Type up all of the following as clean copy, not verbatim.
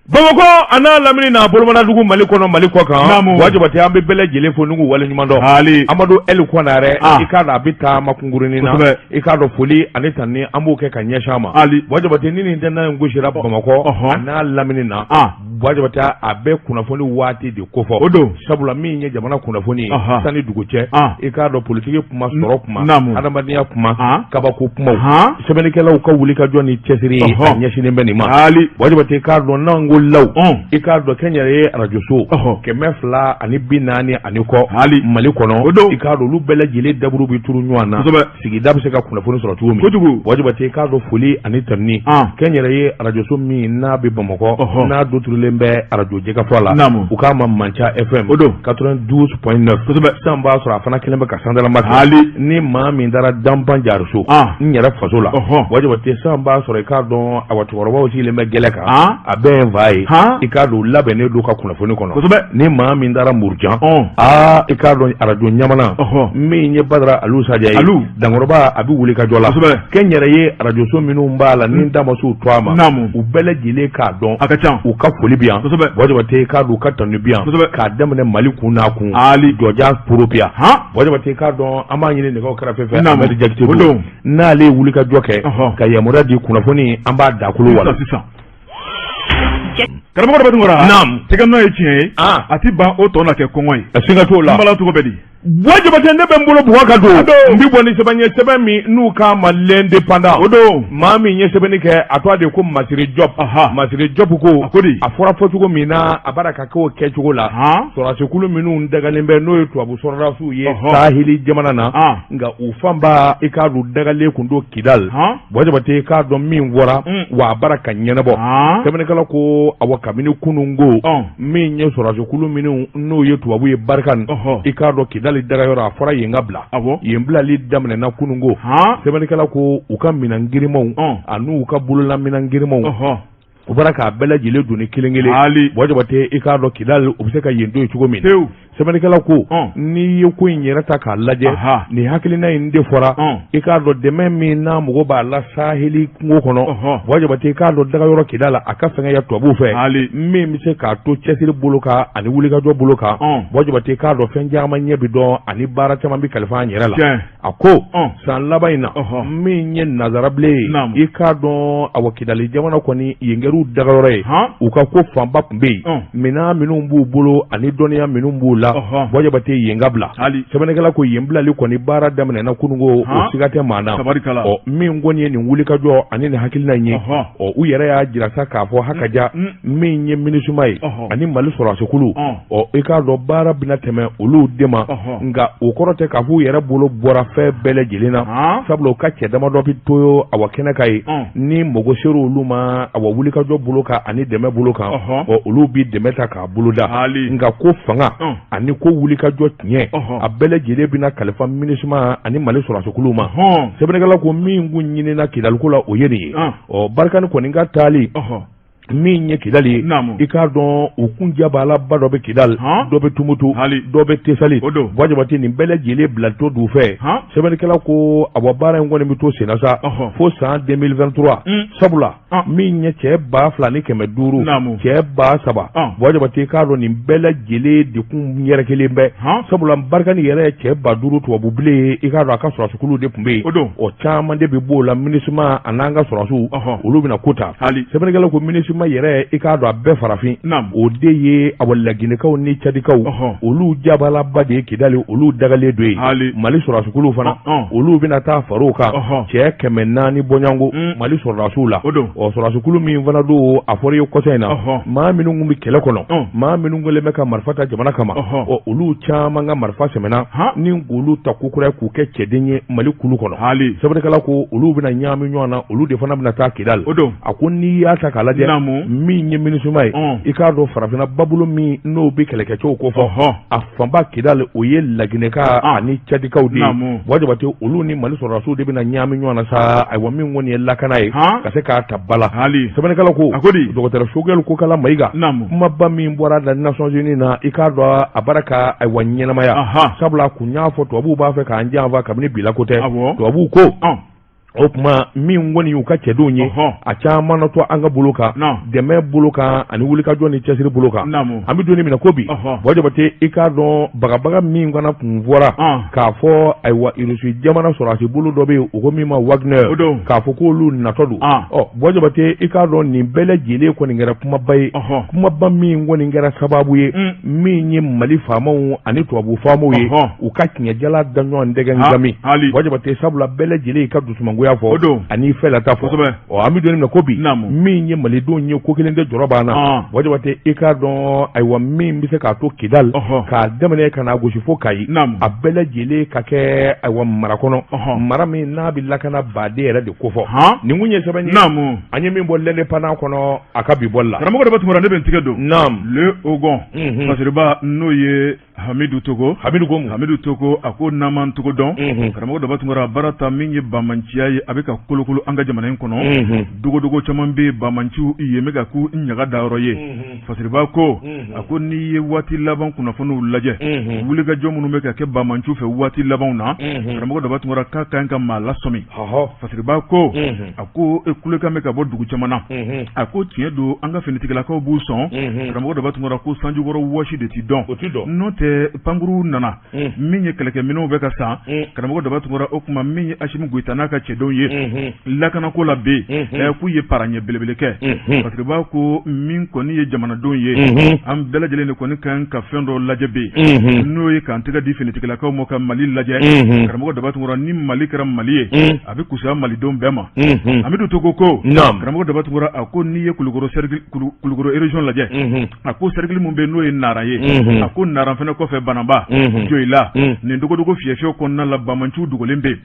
Bamako ana lamini na bolomana dugu Mali kɔnɔ Mali kɔ kan wajibati an bɛ bɛɛ lajɛlen fo nugu wale ɲuman dɔn Amadu El Kɔnare i k'a dɔn a bɛ taa makungurunin na i k'a dɔn foli ani tanni an b'o kɛ ka ɲɛsin ma wajibati ni nin tɛna in gosira Bamakɔ ana lamini na wajibati a bɛ kunnafoni waati de kofɔ o don sabula min ye jamana kunnafoni sani dugu cɛ i k'a dɔn politiki kuma sɔrɔ kuma adamadenya kuma kabako kumaw sɛbɛnnikɛlaw ka wuli ka jɔ ni cɛsiri a ɲɛsinen bɛ nin ma wajibati i k'a dɔn n'an law i k'a dɔn kɛnyɛrɛ ye radio so 240 ani kɔ Mali kɔnɔ i k'a dɔn olu bɛɛ lajɛlen daburu bi turu ɲɔgɔn na sigida bɛ se ka kunnafoni sɔrɔ cogo min wajibati i k'a dɔn foli ani tanni kɛnyɛrɛ ye radio so min n'a bɛ Bamakɔ n'a doturulen bɛ radio jɛkafɔ la u k'a ma Manca FM 92.9 sisan b'a sɔrɔ a fana kelen bɛ ka sandalama ni maa min dara danban jari so n yɛrɛ faso la wajibati sisan b'a sɔrɔ i k'a dɔn a cɛkɔrɔbaw sigilen bɛ gɛlɛ kan a bɛɛ va ye i k'a dɔn labɛnnen don ka kunnafoni kɔnɔ ni maa min dara Murujan i k'a dɔn radio ɲamana min ye Badara Alu Sadia ye Dankɔrɔba a bɛ wuli ka jɔ la kɛnyɛrɛ ye radio so minnu b'a la ni damasiw to a ma u bɛɛ lajɛlen k'a dɔn u ka foli bi yan wajibati k'a dɔn u ka tanni bi yan k'a daminɛ Mali kun n'a kun jɔjan poropiya wajibati k'a dɔn an b'a ɲini nɛgɛw kɛrɛfɛ fɛ Amadu Jakite n'ale ye wuli ka jɔ kɛ ka yamaruya di kunnafoni an b'a dakulu wala karamɔgɔ dɔ bɛ tunkara tɛgɛ n'o ye tiɲɛ ye a ti ban o tɔ na kɛ kɔngɔ ye a singa t'o la n bala cogo bɛ di wajibati ne bɛ n bolo bugɔ ka don n bɛ bɔ ni sɛbɛn ye sɛbɛn min n'u k'a ma l'indépendant o don maa min ye sɛbɛnni kɛ a tɔgɔ de ko Masiri Job Masiri Job ko a fɔra fɔcogo min na a b'a ka kɛ o kɛcogo la sɔrɔdasikulu minnu dagalen bɛ n'o ye tubabu sɔrɔdasiw ye saheli jamana na nka u fanba i k'a dɔn dagalen kun don Kidal wajibati i k'a dɔn min fɔra wa a b'a ka ɲɛnabɔ sɛbɛnnikɛla ko awɔ kabini kunun ko min ye sɔrɔdasikulu minnu n'o ye tubabu ye Barkan i k'a dɔn Kidal daga yɔrɔ a fɔra yen ka bila yen bilali daminɛna kunungo sɛbɛnnikɛla ko u ka minan girimanw an'u ka bolola minan girimanw u bɔra k'a bɛɛ lajɛlen don ni kelen kelen wajibati i k'a dɔn Kidal u bɛ se ka yen don cogo min sɛbɛnnikɛla ko n'i ye ko in yɛrɛ ta k'a lajɛ nin hakilina in de fɔra i k'a dɔn dɛmɛ min n'a mago b'a la saheli kungo kɔnɔ wajibati i k'a dɔn daga yɔrɔ Kidal a ka fɛngɛ ya tubabuw fɛ min bɛ se k'a to cɛsiri bolo kan ani wulikajɔ bolo kan wajibati i k'a dɔn fɛn caman ɲɛ bi dɔn ani baara caman bi kalifa an yɛrɛ la a ko san laban in na min ye nazarabilen ye i k'a dɔn awɔ Kidali jamana kɔni yen kɛr'u daga yɔrɔ ye u ka ko fanba tun bɛ yen minan minnu b'u bolo ani dɔnniya minnu b'u la wajibati yen ka bila sɛbɛnnikɛla ko yen bilali kɔni baara daminɛna kunungo o siga tɛ maa na min kɔni ye nin wulikajɔ ani nin hakilina in ye u yɛrɛ y'a jira sa k'a fɔ hakaja min ye minisuma ye ani Mali sɔrɔdasikulu i k'a dɔn baara bɛna tɛmɛ olu de ma nka o kɔrɔ tɛ k'a fɔ u yɛrɛ bolo bɔra fɛn bɛɛ lajɛlen na sabula u ka cɛ damadɔ bi to awɔ kɛnɛ ka ye ni mago sera olu ma awɔ wulikajɔ bolo kan ani dɛmɛ bolo kan olu bi dɛmɛ ta k'a bolo da nka ko fanga ani ko wulikajɔ tiɲɛ a bɛɛ lajɛlen bɛna kalifa minisuma ani Mali sɔrɔdasikulu ma sɛbɛnnikɛla ko min kun ɲinina Kidaliko la o ye nin ye Barikani kɔni ka taali min ye Kidal ye i k'a dɔn u kunja b'a la ba dɔ bɛ Kidal dɔ bɛ Tumutu dɔ bɛ Tesali wajibati nin bɛɛ lajɛlen bilatɔ d'u fɛ sɛbɛnnikɛla ko awɔ baara in kɔni bɛ to senna sa fo san 2023 sabula min ye cɛ 2,500 cɛ 3,000 wajibati i k'a dɔn nin bɛɛ lajɛlen dekun yɛrɛ kelen bɛ sabula Barikani yɛrɛ ye cɛ 5,000 tubabu bilen i k'a dɔn a ka sɔrɔdasikulu de tun bɛ yen o caman de bɛ b'o la minisuma a n'an ka sɔrɔdasiw olu bɛna ko ta sɛbɛnnikɛla ko minisuma yɛrɛ i k'a dɔn a bɛɛ farafin o de ye awɔ Laginɛkaw ni Cadikaw olu jabalaba de ye Kidali olu dagalen don ye Mali sɔrɔdasikulu fana olu bɛna taa far'o kan cɛ 400 bɔɲango Mali sɔrɔdasiw la sɔrɔdasikulu min fana don a fɔra ye kɔsa in na maa minnu kun bɛ kɛlɛ kɔnɔ maa minnu kɛlen bɛ ka marifa ta jamana kama olu caman ka marifa sɛmɛna ni k'olu ta kokura k'u kɛ cɛden ye Mali kulu kɔnɔ sɛbɛnnikɛla ko olu bɛna ɲagami ɲɔgɔn na olu de fana bɛna taa Kidal a ko n'i y'a ta k'a lajɛ min ye minisuma ye i k'a dɔn farafinna babolo min n'o bɛ kɛlɛkɛcɛw ko fɔ a fanba Kidal o ye Laginɛka ani Cadikaw de ye wajibati olu ni Mali sɔrɔdasiw de bɛna ɲagami ɲɔgɔn na sa ayiwa min kɔni ye lakana ye ka se k'a ta bala sɛbɛnnikɛla ko dɔgɔtɔrɔ Sogɛl Kokala Mayiga kumaba min bɔra la Nations Unies na i k'a dɔn a bara ka ayiwa ɲɛnamaya sabula kun y'a fɔ tubabuw b'a fɛ k'an janfa kabini bila ko tɛ tubabuw ko o kuma min woni yu ka cɛdenw ye a caman na to an ka bolo kan dɛmɛ bolo kan ani wulikajɔ ni cɛsiri bolo kan an bɛ don minɛ ko bi Jabate i k'a dɔn bagabaga min fana kun fɔra k'a fɔ ayiwa Irisi jamana sɔrɔdasi bolo dɔ bɛ yen o ko min ma Wagner k'a fɔ k'olu natɔ don Jabate i k'a dɔn nin bɛɛ lajɛlen kɔni kɛra kumaba ye kumaba min kɔni kɛra sababu ye min ye Mali faamaw ani tubabu faamaw ye u ka tiɲɛjala da ɲɔgɔn dɛgɛ ngami Jabate sabula bɛɛ lajɛlen ka dusumangoya fɔ ani fɛla ta fɔ an bɛ don minɛ ko bi min ye malidenw ye ko kelen tɛ jɔrɔ banna Jabate i k'a dɔn ayiwa min bɛ se k'a to Kidal k'a daminɛ ka na gosi fo Kayi a bɛɛ lajɛlen ka kɛ ayiwa mara kɔnɔ mara min n'a bɛ lakana baden yɛrɛ de ko fɔ nin kun ye sɛbɛn ye an ye min bɔ l'indépendance kɔnɔ a ka bi bɔli la karamɔgɔ dɔ bɛ tuma ne bɛ n tigɛ don le Ogon Masiriba n'o ye Hamidu Togo Hamidu Togo a ko n'an Togo dɔn karamɔgɔ dɔ bɛ tuma baara ta min ye bamanciya ye a bɛ ka kolokolo an ka jamana in kɔnɔ dogodogo caman bɛ bamanciw ye bɛ ka ku ɲaga da yɔrɔ ye Fasiriba ko a ko n'i ye waati laban kunnafoniw lajɛ wulikajɔ minnu bɛ ka kɛ bamanciw fɛ waati labanw na karamɔgɔ dɔ bɛ tuma k'a kan ka maa lasɔmi Fasiriba ko a ko kulekan bɛ ka bɔ dugu caman na a ko tiɲɛ don an ka finitigilakaw b'u sɔn karamɔgɔ dɔ bɛ tuma ko sanjikɔrɔ wɔsi de t'i dɔn n'o tɛ pankuru nana min ye kɛlɛkɛminɛw bɛ ka san karamɔgɔ dɔ bɛ tuma o kuma min ye Asimu Goyita n'a ka cɛdenw ye lakanako la bɛ yen k'u ye paraɲɛ belebele kɛ Fasiriba ko min kɔni ye jamanadenw ye an bɛɛ lajɛlen de kɔni kan ka fɛn dɔ lajɛ bɛ yen n'o ye k'an tɛgɛ di finitigilakaw ma ka Mali lajɛ karamɔgɔ dɔ bɛ tuma ni Mali kɛra Mali ye a bɛ kusaya malidenw bɛɛ ma Hamidu Togo ko karamɔgɔ dɔ bɛ tuma a ko n'i ye Kulukoro région lajɛ a ko cercle min bɛ yen n'o ye Nara ye a ko Nara fana kɔfɛ Banaba Joyila nin dogodogo fiyɛfiyɛw kɔnɔna la bamanciw dogolen bɛ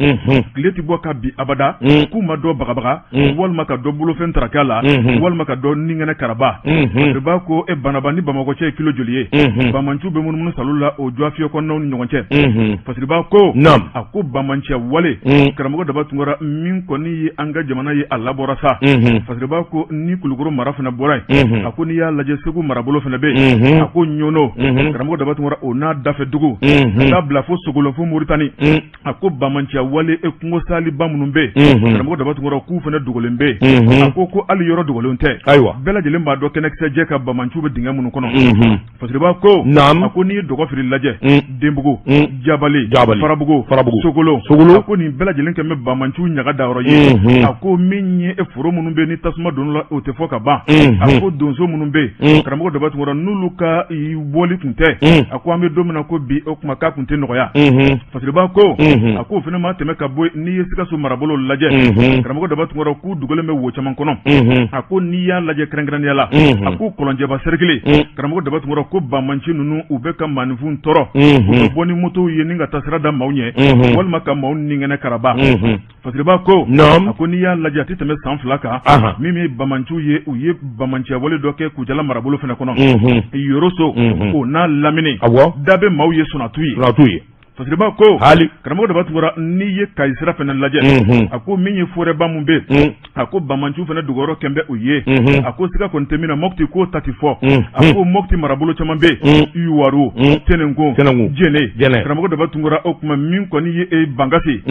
tile tɛ bɔ ka bi abada k'u ma dɔ bagabaga walima ka dɔ bolofɛn tarakɛ la walima ka dɔ ninkɛnɛ karaba Fasiriba ko Banaba ni Bamakɔ cɛ ye kilo joli ye bamanciw bɛ munumunu salo la o jɔ fiyɛ kɔnɔnaw ni ɲɔgɔn cɛ Fasiriba ko a ko bamanciya wale karamɔgɔ daba tungara min kɔni ye an ka jamana ye a labɔra sa Fasiriba ko ni Kulukoro mara fana bɔra yen a ko n'i y'a lajɛ Segu marabolo fana bɛ yen a ko Ɲono karamɔgɔ daba tungara o n'a dafɛ dugu k'a bila fo Sogolon fo Moritani a ko bamanciya wale kungo saliba minnu bɛ yen karamɔgɔ daba tungara k'u fana dogolen bɛ yen a ko hali yɔrɔ dogolen tɛ bɛɛ lajɛlen b'a dɔn kɛnɛkisɛ jɛ ka bamanciw bɛ dingɛ minnu kɔnɔ Fasiriba ko a ko n'i ye dɔgɔfiri lajɛ Denbugu Jabali Farabugu Sogolon a ko nin bɛɛ lajɛlen kɛ bɛ bamanciw ɲaga da yɔrɔ ye a ko min ye foro minnu bɛ ni tasuma don la o tɛ fɔ ka ban a ko donso minnu bɛ yen karamɔgɔ daba tungara n'olu ka bɔli tun tɛ a ko an bɛ don min na ko bi o kuma k'a tun tɛ nɔgɔya Fasiriba ko a ko o fana ma tɛmɛ ka bɔ n'i ye Sikaso marabolo lajɛ karamɔgɔ daba tungara k'u dogolen bɛ wo caman kɔnɔ a ko n'i y'a lajɛ kɛrɛnkɛrɛnnenya la a ko Kɔlɔnjɛba cercle karamɔgɔ daba tungara ko bamanci ninnu u bɛ ka maanifin tɔɔrɔ u bɛ bɔ ni motow ye ni ka taa sira da maaw ɲɛ walima ka maaw ninkɛnɛ karaba Fasiriba ko a ko n'i y'a lajɛ a tɛ tɛmɛ san 2 kan min ye bamanciw ye u ye bamanciya wale dɔ kɛ Kujala marabolo fana kɔnɔ Yoroso o n'a lamini da bɛ maaw ye Sonatu ye Fasiriba ko karamɔgɔ daba tungara n'i ye Kayi sira fana lajɛ a ko min ye forêtba min bɛ a ko bamanciw fana duguyɔrɔ kɛn bɛ u ye a ko siga kɔni tɛ min na Mopti k'o ta tɛ fɔ a ko Mopti marabolo caman bɛ Iwaru Tɛnɛnko Jɛnɛ karamɔgɔ daba tungara o kuma min kɔni ye Bangasi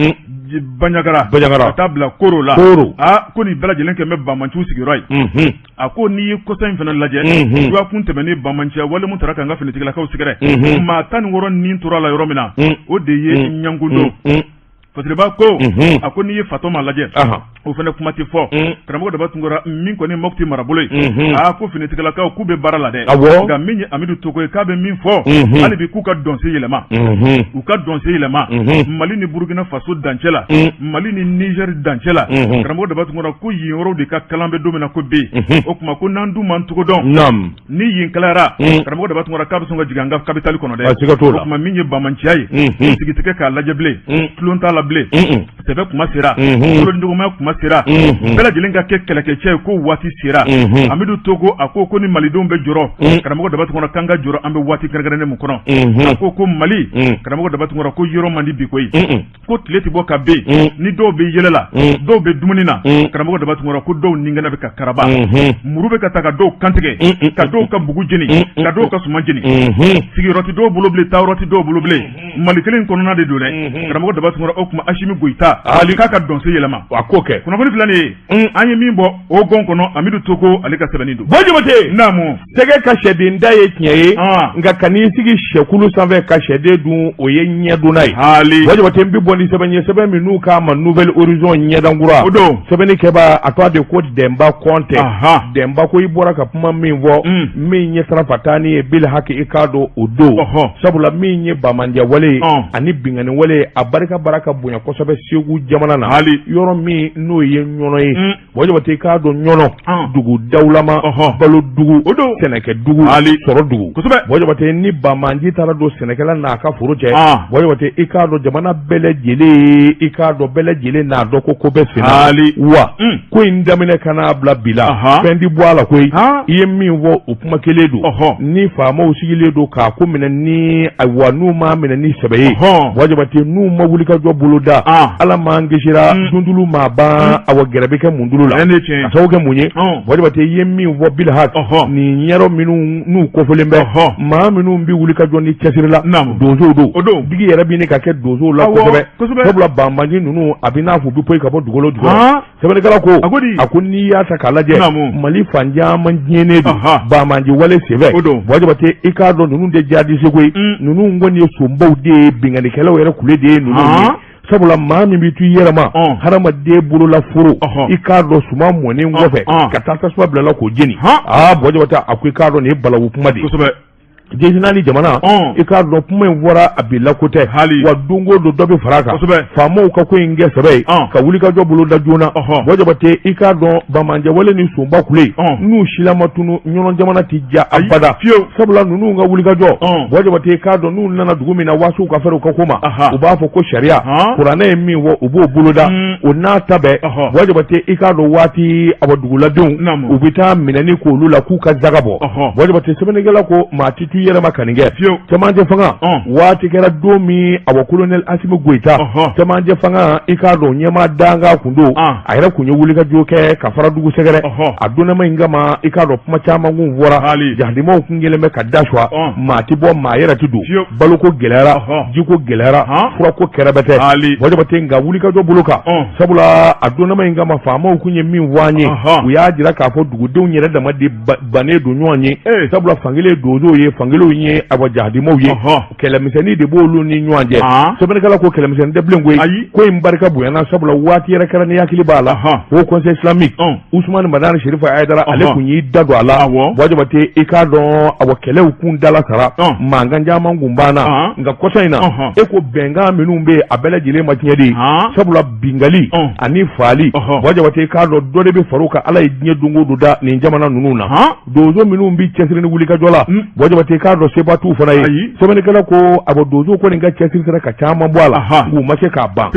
Banɲagara ka taa bila Koro la ko nin bɛɛ lajɛlen kɛn bɛ bamanciw sigiyɔrɔ ye a ko n'i ye kɔsa in fana lajɛ duwa kun tɛmɛnen bamanciya wale mun taara k'an ka finitigilakaw sɛgɛrɛ maa 12 nin tora la yɔrɔ min na o de ye Ɲangundo Fasiriba ko a ko n'i ye Fatɔma lajɛ o fana kuma tɛ fɔ karamɔgɔ daba tungara min kɔni Mopti marabolo ye ko finitigilakaw k'u bɛ baara la dɛ nka min ye Hamidu Togo ye k'a bɛ min fɔ hali bi k'u ka dɔnse yɛlɛma u ka dɔnse yɛlɛma Mali ni Burkina Faso dancɛ la Mali ni Niger dancɛ la karamɔgɔ daba tungara ko yen yɔrɔw de ka kalan bɛ don min na ko bi o kuma ko n'an dun m'an cogo dɔn ni yen kalayara karamɔgɔ daba tungara k'a bɛ sɔn ka jigin an ka capitale kɔnɔ dɛ o kuma min ye bamanciya ye sigitigɛ k'a lajɛ bilen tulon t'a la bilen sɛbɛ kuma sera kolonjugumaya kuma sera bɛɛ lajɛlen ka kɛ kɛlɛkɛcɛ ye ko waati sera Hamidu Togo a ko ni malidenw bɛ jɔrɔ karamɔgɔ daba tungara k'an ka jɔrɔ an bɛ waati kɛrɛnkɛrɛnnen min kɔnɔ a ko Mali karamɔgɔ daba tungara ko yɔrɔ man di bi koyi ko tile tɛ bɔ ka ben ni dɔw bɛ yɛlɛ la dɔw bɛ dumuni na karamɔgɔ daba tungara ko dɔw ninkɛnɛ bɛ ka karaba muru bɛ ka taa ka dɔw kantigɛ ka dɔw ka bugu jeni ka dɔw ka suman jeni sigiyɔrɔ tɛ dɔw bolo bilen taayɔrɔ tɛ dɔw bolo bilen Mali kelen kɔnɔna de don dɛ karamɔgɔ daba tungara kuma Ashimi Goita ali kaka donse yelama akoke kuna foni filani anye mimbo o gon kono Amidu Toko ali ka sebanido bojomote namu tege ka shede ndaye tinyeye nga kanisigi shekulu sanve ka shede dun oye nyedu nai hali bojomote mbi boni sebanye sebemi nuka ma nouvelle horizon nyedangura odo sebeni keba atwa de ko demba konte demba ko ibora ka puma minvo min nyesara patani e bil haki ikado odo sabula min nye bamanja wale ani bingani wale abarika baraka bunya ko sobe segu jamana na hali yoro mi no ye nyono yi bojomote ikado nyono dugu dawlama balo dugu odo seneke dugu soro dugu bojomote ni bamanji tara do senekela na ka furuche bojomote ikado jamana bele jele na do ko be sina wa ko indamine kana bla bila fendi bwala ko iye mi wo upuma keledo ni fama usigile do ka ko mena ni awanu ma mena ni sebe bojomote nu ma wulika do buluda ala mangishira dundulu ma ba awagerabe ke mundulu la asawke munye bojomote iye mi wo bil hak ni nyero minu nu ko folembe ma minu mbi wulika do ni kesirila dozo do digi yera bi ni ka ke dozo la ko sebe bambanji nunu abina fu bi poy ka bo dugolo sebe kala ko akuni ya takalaje mali fanja manjene do bamanji wale sebe bojo bate ikado nunu de jadi segwe nunu ngoni sombo de bingani kala wera kule de nunu sabula mami bitu yerama harama de bulu la furu ikado suma mone ngofe katata swa bla la ko jeni bojo bata akui kado ne bala wupuma de jesinani jamana ikado puma wora abila kote wa dungo do dobe faraka famo ka ko inge sebe ka wuli ka jobulu da juna bojo bate ikado bamanja wale ni sumba kule nu shila matunu nyono jamana tijja abada sabula nunu nga wuli ka jo bojo bate ikado nu nana dugumi na wasu ka feru ka kuma ubafo ko sharia qur'ana mi wo ubo buluda una tabe bojo bate ikado wati abadugula dun ubita minani ko lula ku ka zagabo bojo bate sebene gela ko matiti yele makaninge tamanje fanga wati kera domi awa colonel Asimi Goita tamanje fanga ikado nyema danga kundo ayira kunye wulika joke kafara dugu segere aduna maingama ikado puma chama ngumvora jahdimo kungele me kadashwa matibo mayera tidu baluko gelera jiko gelera furako kerabete wajabate nga wulika jo buluka sabula aduna maingama fama kunye minwanye uyajira kafo dugu de unyere da madi bane do nywanye sabula fangile dozo ye fangilo nye abajahdimo ye kelemiseni de bolu ni nywanje sabene kala ko kelemiseni de blengwe ko imbarka buyana sabula wati yara karani yakili bala ko conseil islamique Ousmane Madani Sherifa Aidara ale kunyi dado ala wajabate ikado awakele ukundala sara manganja mangumbana nga kosaina eko benga minumbe abela jile matinyedi sabula bingali ani fali wajabate ikado dole be faruka ala idnye dungo duda ni njamana nununa dozo minumbi chesiri ni wulika jola wajabate ikado seba tu fana yi sebene kala ko abo dozo ko ninga chesiri sara kachama bwala ngumake ka ba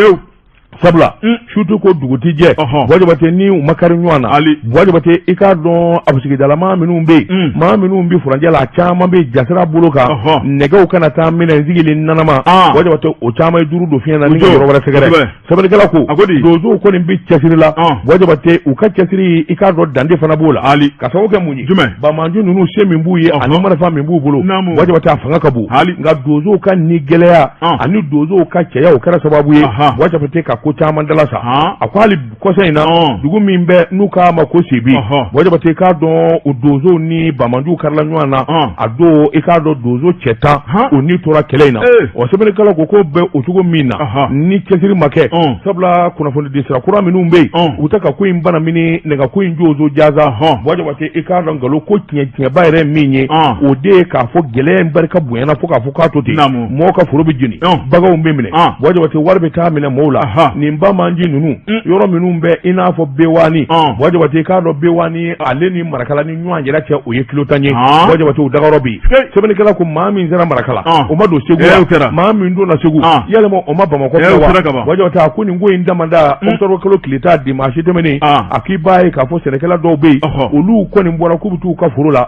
sabla shutu ko duguti je wajabate ni umakari nywana wajabate ikado abusigi dalama minumbe ma minumbi furanje la chama be jasara buluka nega ukana ta mina zigili nanama wajabate o chama duru do fiana ninga robara segere sabale kala ko dozo ko ni bi chasiri la wajabate ukachasiri ikado dande fana bola kasawoke munyi ba manju nunu shemi mbuye anoma fa mbu bulu wajabate afanga kabu nga dozo kan ni gelea ani dozo ka cheya ukara sababu ye wajabate ka ko chama dalasa akwali kosa ina dugu mimbe nuka makosebi wajabate ka don udozo ni bamandu karla nywana ado ikado dozo cheta oni tora keleina o sebene kala ko be otugo mina ni chesiri make sabla kuna fondi disra kura minumbe utaka ko imbana mini nega ko injozo jaza wajabate ikado ngalo ko tinya bayre minye ode ka fo gele mbarka buyana fo ka fo ka toti moka furubi jini baga umbe mine wajabate warbe ta mina mola nimba manji nunu yoro minumbe ina fo bewani wajabate ikado bewani aleni marakala ni nywanje la che oye kilo tanye wajabate udagarobi sebene kala ko mami nzera marakala o mado segu mami ndo na segu yale mo o mabama ko wa wajabate akuni ngo indamanda o toro kalo kilita di mashi temene akibaye ka fo senekala do be olu ko ni mbora kubutu ka furula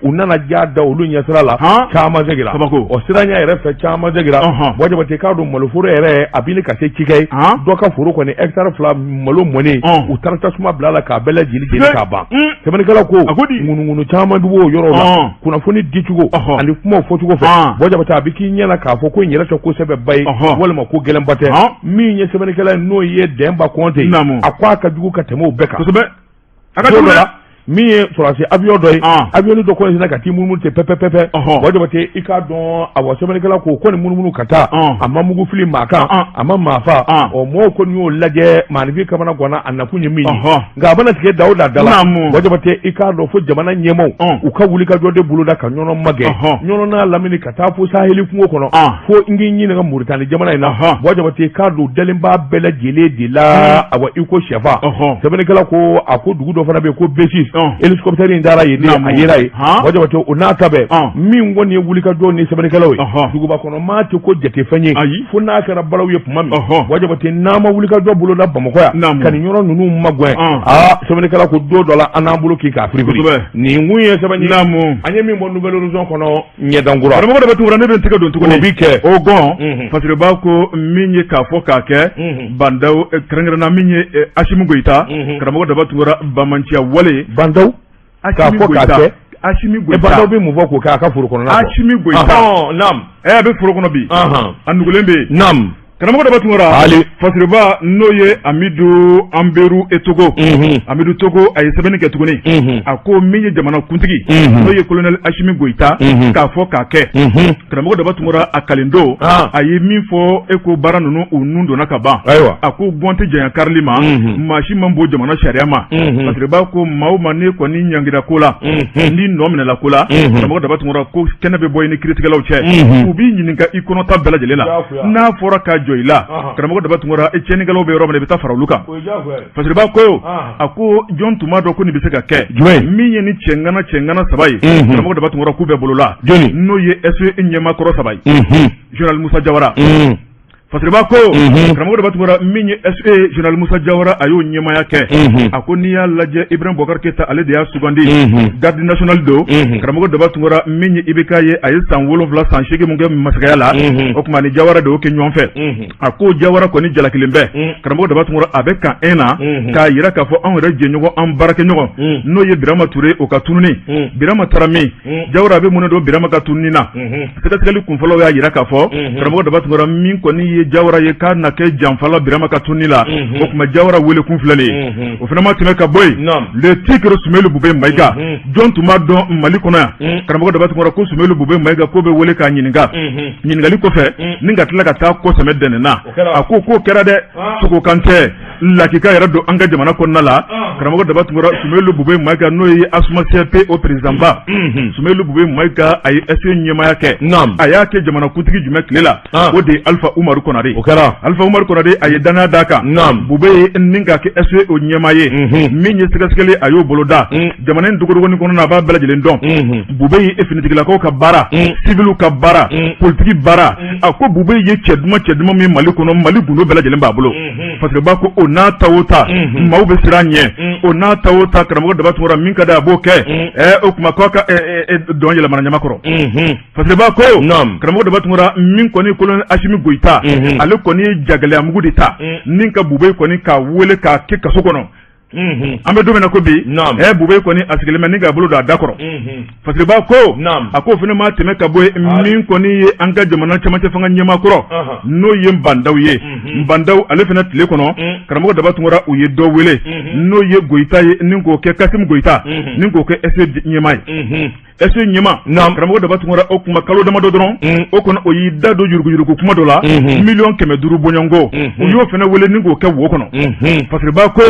unana jada olu nyasrala chama zegira o siranya ere fe chama zegira wajabate ka do malufuru ere abili ka se chike doka furu ko ni hectare fla malo mɔni u taara tasuma bila la k'a bɛɛ lajɛlen jeni k'a ban sɛbɛnnikɛla ko ŋunuŋunu caman bɛ b'o yɔrɔ la kunnafoni dicogo ani kumaw fɔcogo fɛ bɔ jabate a bɛ k'i ɲɛna k'a fɔ ko in yɛrɛ tɛ kosɛbɛ ba ye walima ko gɛlɛnba tɛ min ye sɛbɛnnikɛla n'o ye Dɛnba Kɔnte a ko a ka jugu ka tɛmɛ o bɛɛ kan kosɛbɛ a ka jugu min ye sɔrɔsi avion dɔ ye avion dɔ kɔni ka t'i munumunu ten pɛpɛpɛpɛ bɔ jabate i k'a dɔn a wa sɛbɛnnikɛla ko ko nin munumunu ka taa a ma mugu fili maa kan a ma maa fa mɔgɔw kɔni y'o lajɛ maanifin kamana ganna a nakun ye min ye nka a mana tigɛ da o da la bɔ jabate i k'a dɔn fo jamana ɲɛmaw u ka wuli ka jɔ de boloda ka ɲɔnɔ magɛ ɲɔnɔ n'a lamini ka taa fo saheli kungo kɔnɔ fo n k'i ɲininka Moritani jamana in na bɔ jabate i k'a dɔn dalenba bɛɛ lajɛlen de la a wa i ko sɛfa sɛbɛnnikɛla ko a ko dugu dɔ fana bɛ yen ko Besis hélicoptère in dara yen a yera ye bɔ jabate o n'a ta bɛɛ min kɔni ye wuli ka jɔ ni sɛbɛnnikɛlaw ye duguba kɔnɔ maa tɛ ko jate fɛn ye fo n'a kɛra balaw ye tuma min bɔ jabate n'a ma wuli ka jɔ boloda Bamakɔ yan ka nin yɔrɔ ninnu magɛn sɛbɛnnikɛla ko don dɔ la an n'an bolo k'i k'a firifiri nin kun ye sɛbɛn ye an ye min bɔ Nouvelle Horizon kɔnɔ ɲɛdankura karamɔgɔ de bɛ tugura ne bɛ n tɛgɛ don tuguni o bi kɛ o gɔn parce que b'a ko min ye k'a fɔ k'a kɛ bandaw kɛrɛnkɛrɛnna min ye Asimu Goyita karamɔgɔ de bɛ tugura bamanciya wale bandaw k'a fɔ k'a kɛ Asimi Goyita bandaw bɛ mun fɔ k'o kɛ a ka foro kɔnɔ Asimi Goyita naam a bɛ foro kɔnɔ bi a nugulen bɛ yen naam karamɔgɔ de bɛ tugura Fasiriba n'o ye Amidu Anberu Togo Amidu Togo a ye sɛbɛnni kɛ tuguni a ko min ye jamana kuntigi n'o ye colonel Asimi Goyita k'a fɔ k'a kɛ karamɔgɔ de bɛ tugura a kalendo a ye min fɔ eko baara ninnu u nun donna ka ban a ko gɔn tɛ janya karili ma maa si man bon jamana sariya ma Fasiriba ko maa o maa ne kɔni ɲangira ko la ni nɔ minɛla ko la karamɔgɔ de bɛ tugura ko kɛnɛ bɛ bɔ i ni kiiritigɛlaw cɛ u b'i ɲininka i kɔnɔta bɛɛ lajɛlen la n'a fɔra ka jɔ i la karamɔgɔ daba tungora cɛnnikɛlaw bɛ yɔrɔ min i bɛ taa fara olu kan Fasiriba ko a ko jɔn tuma dɔ ko nin bɛ se ka kɛ min ye ni cɛngana saba ye karamɔgɔ daba tungora k'u bɛɛ bolola n'o ye SE ɲɛmakɔrɔ saba ye Général Musa Jawara Fasiriba ko karamɔgɔ de b'a tugura min ye SE Général Musa Jawara a y'o ɲɛmaya kɛ a ko n'i y'a lajɛ Ibrahim Boubacar Keita ale de y'a sugandi garde national do karamɔgɔ de b'a tugura min ye IBK ye a ye san 7 san 8 mun kɛ masakɛya la o tuma ni Jawara de y'o kɛ ɲɔgɔn fɛ a ko Jawara kɔni jalakilen bɛ karamɔgɔ de b'a tugura a bɛ kan un na k'a yira k'a fɔ anw yɛrɛ jɛɲɔgɔn an baarakɛɲɔgɔn n'o ye Birama Touré o ka tununi Birama taara min Jawara a bɛ mun don Birama ka tununi na sɛgɛsɛgɛli kunfɔlɔw y'a yira k'a fɔ karamɔgɔ de b'a tugura min kɔni Jawara ye k'a na kɛ janfala Birama ka tunni la o tuma Jawara wele kun filɛ nin ye o fana ma tɛmɛ ka bɔ yen le tigre Sumelu Bube Mayiga jɔn tun b'a dɔn Mali kɔnɔ yan karamɔgɔ de b'a tugura ko Sumelu Bube Mayiga ko bɛ wele k'a ɲininka ɲininkali kɔfɛ ni ka tila ka taa kɔsɛmɛ dɛnɛnna a ko k'o kɛra dɛ sogo kan tɛ lakika yɛrɛ don an ka jamana kɔnɔna la karamɔgɔ de b'a tugura Sumelu Bube Mayiga n'o ye Asuma CRP o président ba Sumelu Bube Mayiga a ye SE ɲɛmaya kɛ a y'a kɛ jamana kuntigi jumɛn tile la o de ye Alpha Umaru Konare o kɛra Alpha Umaru Konare a ye danaya d'a kan Bube ye nin ka kɛ SE o ɲɛmaa ye min ye sɛgɛsɛgɛli a y'o bolo da jamana in dogodogoni kɔnɔna a b'a bɛɛ lajɛlen dɔn Bube ye finitigilakaw ka baara civiliw ka baara politiki baara a ko Bube ye cɛ duman min Mali kɔnɔ Mali gundo bɛɛ lajɛlen b'a bolo parce que b'a ko o n'a ta o ta maaw bɛ siran ɲɛ o n'a ta o ta karamɔgɔ daba tugura min ka di a b'o kɛ o tuma k'a ka dɔn yɛlɛmana ɲamakɔrɔ parce que b'a ko karamɔgɔ daba tugura min kɔni colonel Asimi Goyita ale kɔni ye jagɛlɛya mugu de ta nin ka Bube kɔni k'a wele k'a kɛ kaso kɔnɔ an bɛ don min na ko bi Bube kɔni a sigilen bɛ ni k'a bolo don a da kɔrɔ Fasiriba ko a ko fana ma tɛmɛ ka bɔ min kɔni ye an ka jamana cɛmancɛ fanga ɲɛmaakɔrɔ n'o ye Nbandaw ye Nbandaw ale fana tile kɔnɔ karamɔgɔ daba tugura u ye dɔ wele n'o ye Goyita ye ni k'o kɛ Kasimu Goyita ni k'o kɛ SE ɲɛmaa ye SE ɲɛmaa karamɔgɔ daba tugura o kuma kalo damadɔ dɔrɔn o kɔnɔ o y'i da don yuruguyurugu kuma dɔ la 1,500,000 bɔɲɔnko u y'o fana wele ni k'o kɛ wo kɔnɔ Fasiriba ko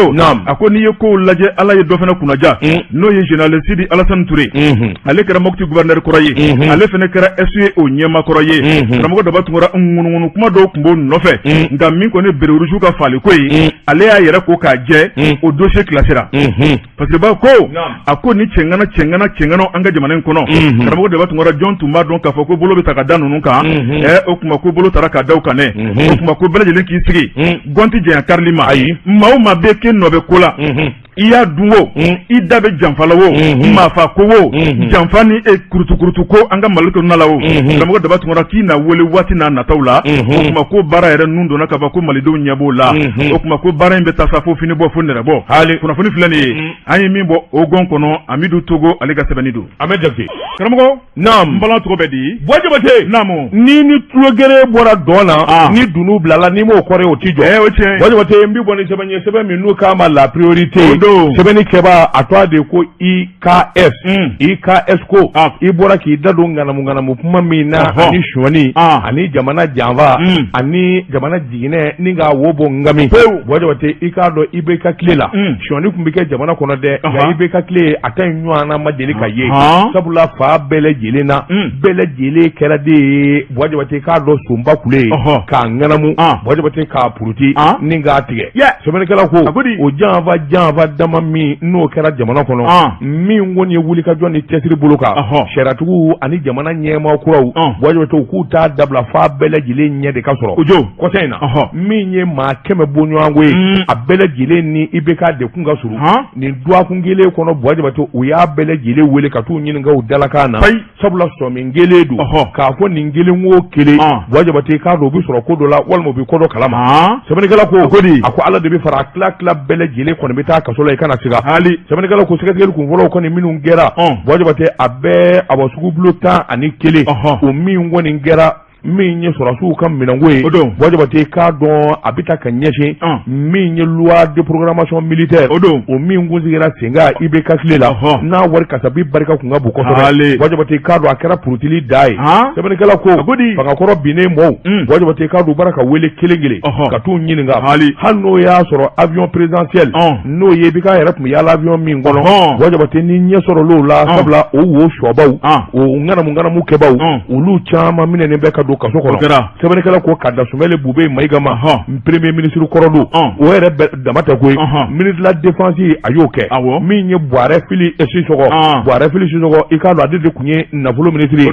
a ko n'i ye kow lajɛ Ala ye dɔ fana kunnaja n'o ye Général Sidi Alassane Touré ale kɛra Mopti gouverneur kɔrɔ ye ale fana kɛra SE o ɲɛmaa kɔrɔ ye karamɔgɔ daba tugura ŋunuŋunu kuma dɔw tun b'o nɔfɛ nka min kɔni bere rouge ka faali ko ye ale y'a yɛrɛ ko k'a jɛ o dossier classera Fasiriba ko a ko ni cɛngana an ka jamana in kɔnɔ karamɔgɔ daba tugura jɔn tun b'a dɔn k'a fɔ ko bolo bɛ ta ka da ninnu kan o tuma ko bolo taara ka daw kan dɛ o tuma ko bɛɛ lajɛlen k'i sigi gɔn tɛ janya karili ma maa o maa bɛ k'e nɔ bɛ ko la i y'a dun o i da bɛ janfa la o maafa ko o janfa ni kurutukurutu ko an ka Mali kɔnɔna la o karamɔgɔ Daba Tunkara k'i na wele waati n'a nataw la o tuma ko baara yɛrɛ nun donna ka ban ko malidenw ɲɛ b'o la o tuma ko baara in bɛ taa sa fo fini bɔ fo nɛrɛ bɔ kunnafoni filɛ nin ye an ye min bɔ Ogon kɔnɔ Amidu Togo ale ka sɛbɛnni don an bɛ Jakite karamɔgɔ naam n bala tɔgɔ bɛ di Buwa Jabate naamu ni tulogere bɔra dɔn na ni dunu bilala ni m'o kɔrɔ o ti jɔ o tiɲɛ Buwa Jabate n bi bɔ ni sɛbɛn ye sɛbɛn min n'u k'a ma la priorité sɛbɛnni kɛba a tɔgɔ de ko IKS ko i bɔra k'i da don ŋanamu kuma min na ani suɲɛni ani jamana janfa ani jamana jiginɛ ni k'a wo bɔ ngami Buwa Jabate i k'a dɔn i bɛ ka tile la suɲɛni tun bɛ kɛ jamana kɔnɔ dɛ nka i bɛ ka tile a ta in ɲɔgɔnna ma deli ka ye sabula fa bɛɛ lajɛlen na bɛɛ lajɛlen kɛra de ye Buwa Jabate k'a dɔn sonba kule k'a ŋanamu Buwa Jabate k'a puruti ni k'a tigɛ sɛbɛnnikɛla ko o janfa dama min n'o kɛra jamana kɔnɔ min kɔni ye wulikajɔ ni cɛsiri bolo kan sariyatigiw ani jamana ɲɛmaa kuraw Buwa Jabate u k'u t'a dabila f'a bɛɛ lajɛlen ɲɛ de ka sɔrɔ kɔsa in na min ye maa 100 bɔ ɲɔgɔnko ye a bɛɛ lajɛlen ni i bɛ ka dekun ka surun nin duwakun kelen kɔnɔ Buwa Jabate u y'a bɛɛ lajɛlen wele ka t'u ɲininka u dalakan na sabula sɔmin kelen don k'a fɔ nin kelen o kelen Buwa Jabate k'a dɔn u bɛ sɔrɔ ko dɔ la walima u bɛ ko dɔ kalama sɛbɛnnikɛla ko a ko Ala de bɛ fara tila bɛɛ lajɛlen kɔni bɛ taa kaso la i kana siga sɛbɛnnikɛla ko sɛgɛsɛgɛli kunfɔlɔw kɔni minnu kɛra Buwa Jabate a bɛɛ a bɔ sugu bulo 11 o min kɔni kɛra min ye sɔrɔsiw ka minɛnko ye Buwa Jabate k'a dɔn a bɛ taa ka ɲɛsin min ye loi de programmation militaire o min kun sigira sen kan IBK tile la n'a wari kasabi barika kun ka bon kosɛbɛ Buwa Jabate k'a dɔn a kɛra purutili da ye sɛbɛnnikɛla ko fangakɔrɔ binnen mɔɔw Buwa Jabate k'a dɔn u bara ka wele kelen ka t'u ɲininka hali n'o y'a sɔrɔ avion présidentiel n'o ye IBK yɛrɛ tun bɛ yaala avion min kɔnɔ Buwa Jabate ni ɲɛ sɔrɔl'o la sabula o wo sɔbaw o ŋanamu kɛbaw olu caman minɛnen bɛ ka kaso kɔnɔ sɛbɛnnikɛla ko ka da Sumɛlɛ Bube Mayiga ma premier ministre kɔrɔ don o yɛrɛ dama tɛ koyi ministre de la défense a y'o kɛ min ye Buwarɛ Fili Sisɔgɔ i k'a dɔn ale de tun ye nafolo ministre ye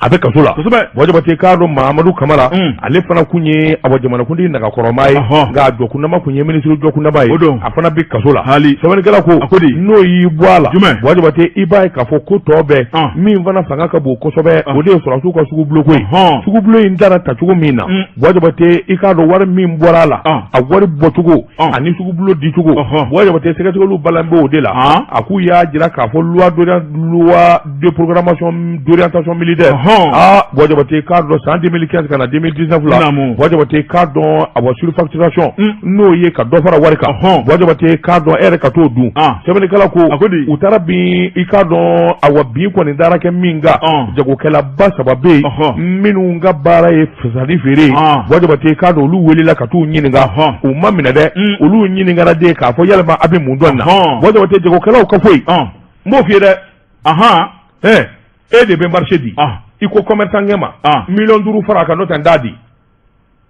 a bɛ kaso la Buwa Jabate k'a dɔn Mahamadu Kamara ale fana kun ye jamanakuntigi nagakɔrɔma ye nka a jɔkundama kun ye ministre jɔkundama ye a fana bɛ kaso la sɛbɛnnikɛla ko n'o y'i bɔ a la Buwa Jabate i b'a ye k'a fɔ ko tɔ bɛɛ min fana fanga ka bon kosɛbɛ o de ye sɔrɔsiw ka sugubuloko ye sugubulo in taara ta cogo min na Buwa Jabate i k'a dɔn wari min bɔra a la a wari bɔcogo ani sugubulo dicogo Buwa Jabate sɛgɛsɛgɛliw balan bɛ o de la a k'u y'a jira k'a fɔ loi de programmation d'orientation militaire Buwa Jabate k'a dɔn san 2015 ka na 2019 la Buwa Jabate k'a dɔn a bɔ surfacturation n'o ye ka dɔ fara wari kan Buwa Jabate k'a dɔn e yɛrɛ ka t'o dun sɛbɛnnikɛla ko u taara bin i k'a dɔn a wa bin kɔni taara kɛ min kan jagokɛlaba 3 bɛ yen minnu ka baara ye fasali feere Buwa Jabate k'a dɔn olu welela ka t'u ɲininka u ma minɛ dɛ olu ɲininkara de k'a fɔ yalima a bɛ mun dɔn na Buwa Jabate jagokɛlaw ka foyi n b'o f'i ye dɛ e de bɛ marché di i ko commerçant ɲɛ ma $5 fara kan n'o tɛ n t'a di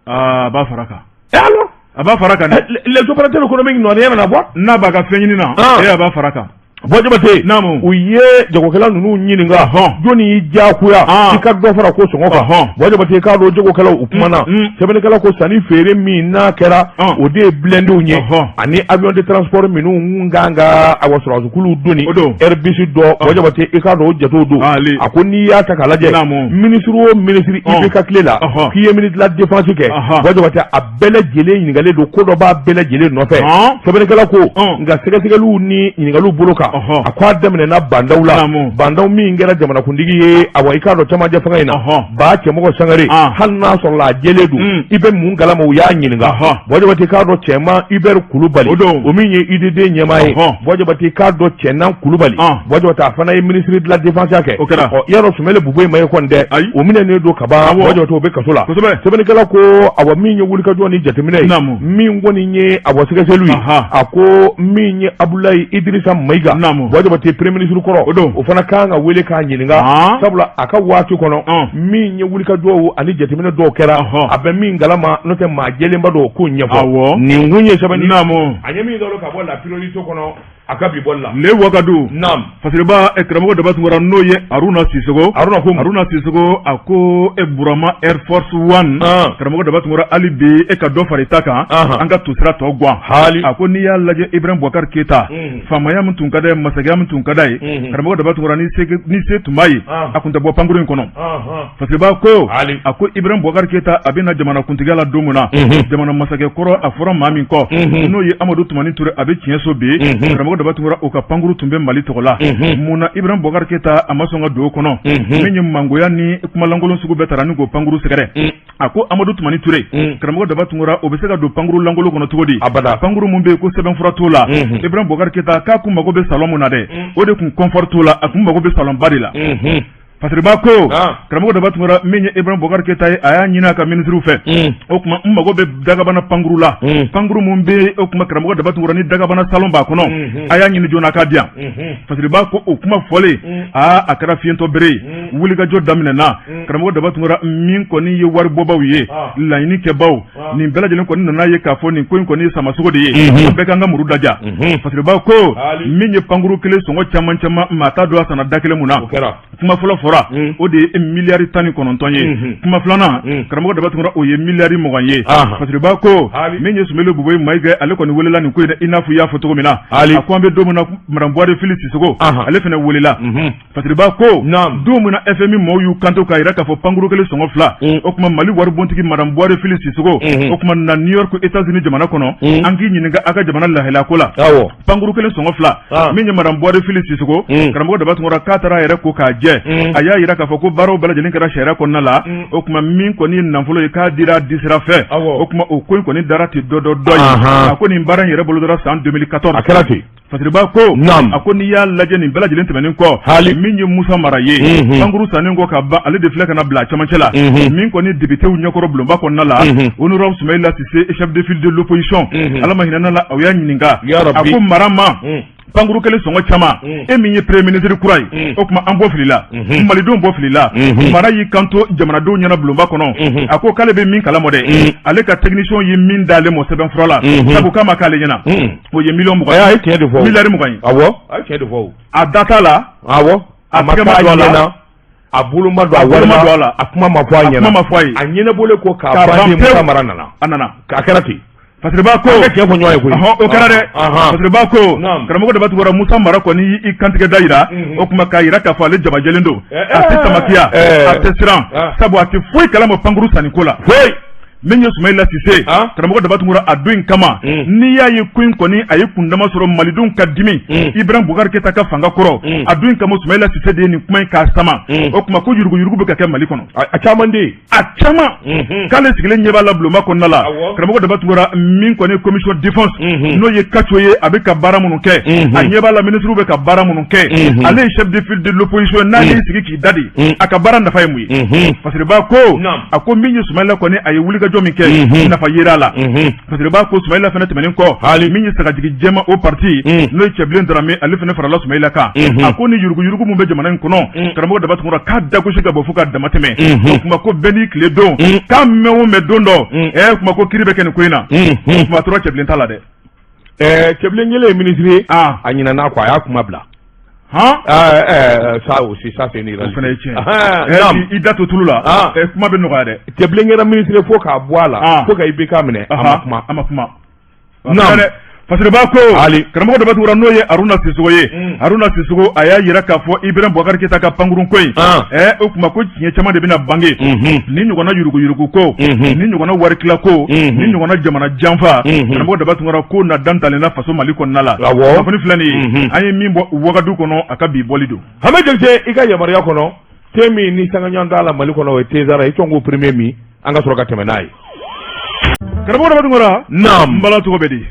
a b'a fara kan alors a b'a fara kan dɛ les opérateurs économiques nɔɔriyɛ na bɔ n'a b'a ka fɛn ɲini na a b'a fara kan Buwa Jabate u ye jagokɛla ninnu ɲininka jɔnni y'i diyagoya i ka dɔ fara ko sɔngɔ kan Buwa Jabate k'a dɔn jagokɛlaw u kumana sɛbɛnnikɛla ko sanni feere min n'a kɛra o de ye blindéw ye ani avion de transport minnu kan ka awa sɔrɔsikuluw donni Airbus dɔ Buwa Jabate i k'a dɔn o jatew don a ko n'i y'a ta k'a lajɛ ministre o ministre IBK tile la k'i ye ministre de la défense kɛ Buwa Jabate a bɛɛ lajɛlen ɲininkalen don ko dɔ b'a bɛɛ lajɛlen nɔfɛ sɛbɛnnikɛla ko nka sɛgɛsɛgɛliw ni ɲininkaliw bolo kan a ko a daminɛna bandaw la bandaw min kɛra jamanakuntigi ye awa i k'a dɔn camancɛ fanga in na ba cɛmɔgɔ Sangare hali n'a sɔrɔla a jɛlen don i bɛ mun kalama u y'a ɲininka Buwa Jabate k'a dɔn cɛman Hubert Kulubali o min ye IDD ɲɛmaa ye Buwa Jabate k'a dɔn Cɛnan Kulubali Buwa Jabate a fana ye ministre de la défense kɛ yarɔ Sumɛlɛ Bube Mayiga kɔni dɛ o minɛnen don ka ban Buwa Jabate o bɛ kaso la sɛbɛnnikɛla ko awa min ye wulikajɔ ni jateminɛ ye min kɔni ye awa sɛgɛsɛgɛliw ye a ko min ye Abulayi Idirisa Mayiga Buwa Jabate premier ministre kɔrɔ o fana kan ka wele k'a ɲininka sabula a ka waati kɔnɔ min ye wulikajɔw ani jateminɛ dɔw kɛra a bɛ min galama n'o tɛ maa jɛlenba dɔw k'o ɲɛfɔ nin kun ye sɛbɛnni a ye min dɔrɔn ka bɔ la priorité kɔnɔ akabi bolla le wakadu nam fasirba ekramo daba tungara no ye Aruna Sissogo ako Burama Air Force 1 kramo daba tungara alibi e ka do faritaka anga tusra to gwa ako ni ya laje Ibrahim Boubacar Keita famaya mutun kada masagya mutun kada kramo daba tungara ni se tumai akunta bo panguru kono fasirba ko ako Ibrahim Boubacar Keita abina jamana kuntigala domuna jamana masagya koro afora mami ko no ye Amadou Toumani Touré abe tienso be kramo daba tungara o ka panguru tumbe mali togola muna Ibrahim Boubacar Keita amasonga do kono menye mangoya ni kuma langolo sugu betara ni go panguru segere ako Amadou Toumani Touré kramo daba tungara o be se ga do panguru langolo kono togodi panguru mumbe ko seben furatola Ibrahim Boubacar Keita ka kuma go be salon na de o de kun comfortola akuma go be salon barila Fasriba ko kramo daba tungara menye Ibrahim Boubacar Keita aya nyina ka ministre fe o kuma mago be dagabana panguru la panguru mumbe o kuma kramo daba tungara ni dagabana salon ba kono aya nyini jona ka dia Fasriba ko o kuma fole akara fiento bere wuli ga jodamina na kramo daba tungara min ko ni ye war boba wiye la ni ke baw ni bela jelen ko ni na ye ka fo ni ko ni sama sugo de ye be kanga muru daja Fasriba ko min ye panguru kele songo chama mata do asana dakele muna kuma folo o de miliyari tani kononton ye kuma flana karamɔgɔ daba tungara o ye miliyari mugan ye Fasriba ko min ye Sumele Buboyi Mayiga ale kɔni welela nin ko in i n'a fɔ i y'a fɔ cogo min na a ko an bɛ don min na Madame Buhari Fili Sissogo ale fana welela Fasriba ko don min na FMI mɔɔw y'u kanto k'a yira k'a fɔ pankuru kelen sɔngɔ fila o kuma Mali waribontigi Madame Buhari Fili Sissogo o kuma na New York États-Unis jamana kɔnɔ an k'i ɲininka a ka jamana lahalaya ko la pankuru kelen sɔngɔ fila min ye Madame Buhari Fili Sissogo karamɔgɔ daba tungara k'a taara a yɛrɛ ko k'a jɛ a y'a yira k'a fɔ ko baaraw bɛɛ lajɛlen kɛra sariya kɔnɔna la o kuma min kɔni nafolo ye k'a dira disira fɛ o kuma o ko in kɔni dara ten dɔ ye a ko nin baara in yɛrɛ bolo dara san 2014 a kɛra ten Fasriba ko a ko n'i y'a lajɛ nin bɛɛ lajɛlen tɛmɛnen kɔ min ye Musa Mara ye pankuru sannen kɔ ka ban ale de filɛ ka na bila a cɛmancɛ la min kɔni députéw ɲɛkɔrɔ bulonba kɔnɔna la honorable Soumaïla Cissé chef de file de l'opposition ala ma hinɛ la aw y'a ɲininka a ko mara ma pankuru kelen sɔngɔ caman e min ye premier ministre kura ye o kuma an bɔ fili la malidenw bɔ fili la mara y'i kanto jamanadenw ɲɛna bulonba kɔnɔ a ko k'ale bɛ min kalamɔ dɛ ale ka technicien ye min d'ale mɔ sɛbɛnfura la sabu k'a ma k'ale ɲɛna o ye miliyɔn 20 ye tiɲɛ de fɔ miliyari 20 ye awɔ a ye tiɲɛ de fɔ a da t'a la awɔ a tɛgɛ ma don a la a bolo ma don a wari ma don a la a kuma ma fɔ a ɲɛna a kuma ma fɔ a ye a ɲɛnabɔlen ko k'a ban Musa Mara nana a nana k'a kɛra ten Fasriba ko cɛ fɔ ɲɔgɔn ye koyi o kɛra dɛ Fasriba ko karamɔgɔ daba tugura Musa Mara kɔni i kantigɛ da yira o kuma k'a yira k'a fɔ ale jamajɛlen don a tɛ tamakiya a tɛ siran sabu a tɛ foyi kalama pankuru sanni ko la foyi min ye Soumaïla Cissé karamɔgɔ daba tugura a don in kama n'i y'a ye ko in kɔni a ye kundama sɔrɔ malidenw ka dimi Ibrahim Boubacar Keita ka fanga kɔrɔ a don in kama Soumaïla Cissé de ye nin kuma in k'a sama o kuma ko yuruguyurugu bɛ ka kɛ Mali kɔnɔ a caman de ye a caman k'ale sigilen ɲɛ b'a la bulonba kɔnɔna la karamɔgɔ daba tugura min kɔni commission défense n'o ye Kacho ye a bɛ ka baara minnu kɛ a ɲɛ b'a la ministre bɛ ka baara minnu kɛ ale ye chef de file de l'opposition n'ale y'i sigi k'i da de a ka baara nafa ye mun ye Fasriba ko a ko min ye Soumaïla kɔni a ye wulikajɔ min kɛ nafa yera la Fasriba ko Soumaïla fana tɛmɛnen kɔ min ye sagajigi jɛma o parti n'o ye Cɛbilen Dramé ale fana farala Soumaïla kan a ko ni yuruguyurugu mun bɛ jamana in kɔnɔ karamɔgɔ daba tugura k'a dagosi ka bɔ fo ka dama tɛmɛ o kuma ko bɛɛ n'i tile don k'a mɛn o mɛn don dɔ kuma ko kiri bɛ kɛ nin ko in na kuma tora Cɛbilen t'a la dɛ Cɛbilen kelen ye ministre ye a ɲinana kɔ a y'a kuma bila ça aussi ça c'est une réalité i da to tulu la kuma bɛ nɔgɔya dɛ Cɛbilen kɛra ministre fo k'a bɔ a la fo ka IBK minɛ a ma kuma Fasriba ko karamɔgɔ daba tugura n'o ye Aruna Sissogo ye Aruna Sissogo a y'a yira k'a fɔ Ibrahim Boubacar Keita ka pankurun ko in o kuma ko tiɲɛ caman de bɛna bange ni ɲɔgɔnna yuruguyurugu ko ni ɲɔgɔnna warikila ko ni ɲɔgɔnna jamana janfa karamɔgɔ daba tugura ko na dantalenna faso Mali kɔnɔna la kunnafoni filɛ nin ye an ye min bɔ Wagadu kɔnɔ a ka bi bɔli don Hama Jakite i ka yamaruya kɔnɔ te min ni sangaɲɔgɔn t'a la Mali kɔnɔ o ye Tezara i tɔn ko premier min an ka sɔrɔ ka tɛmɛ n'a ye karamɔgɔ daba tugura n bala cogo bɛ di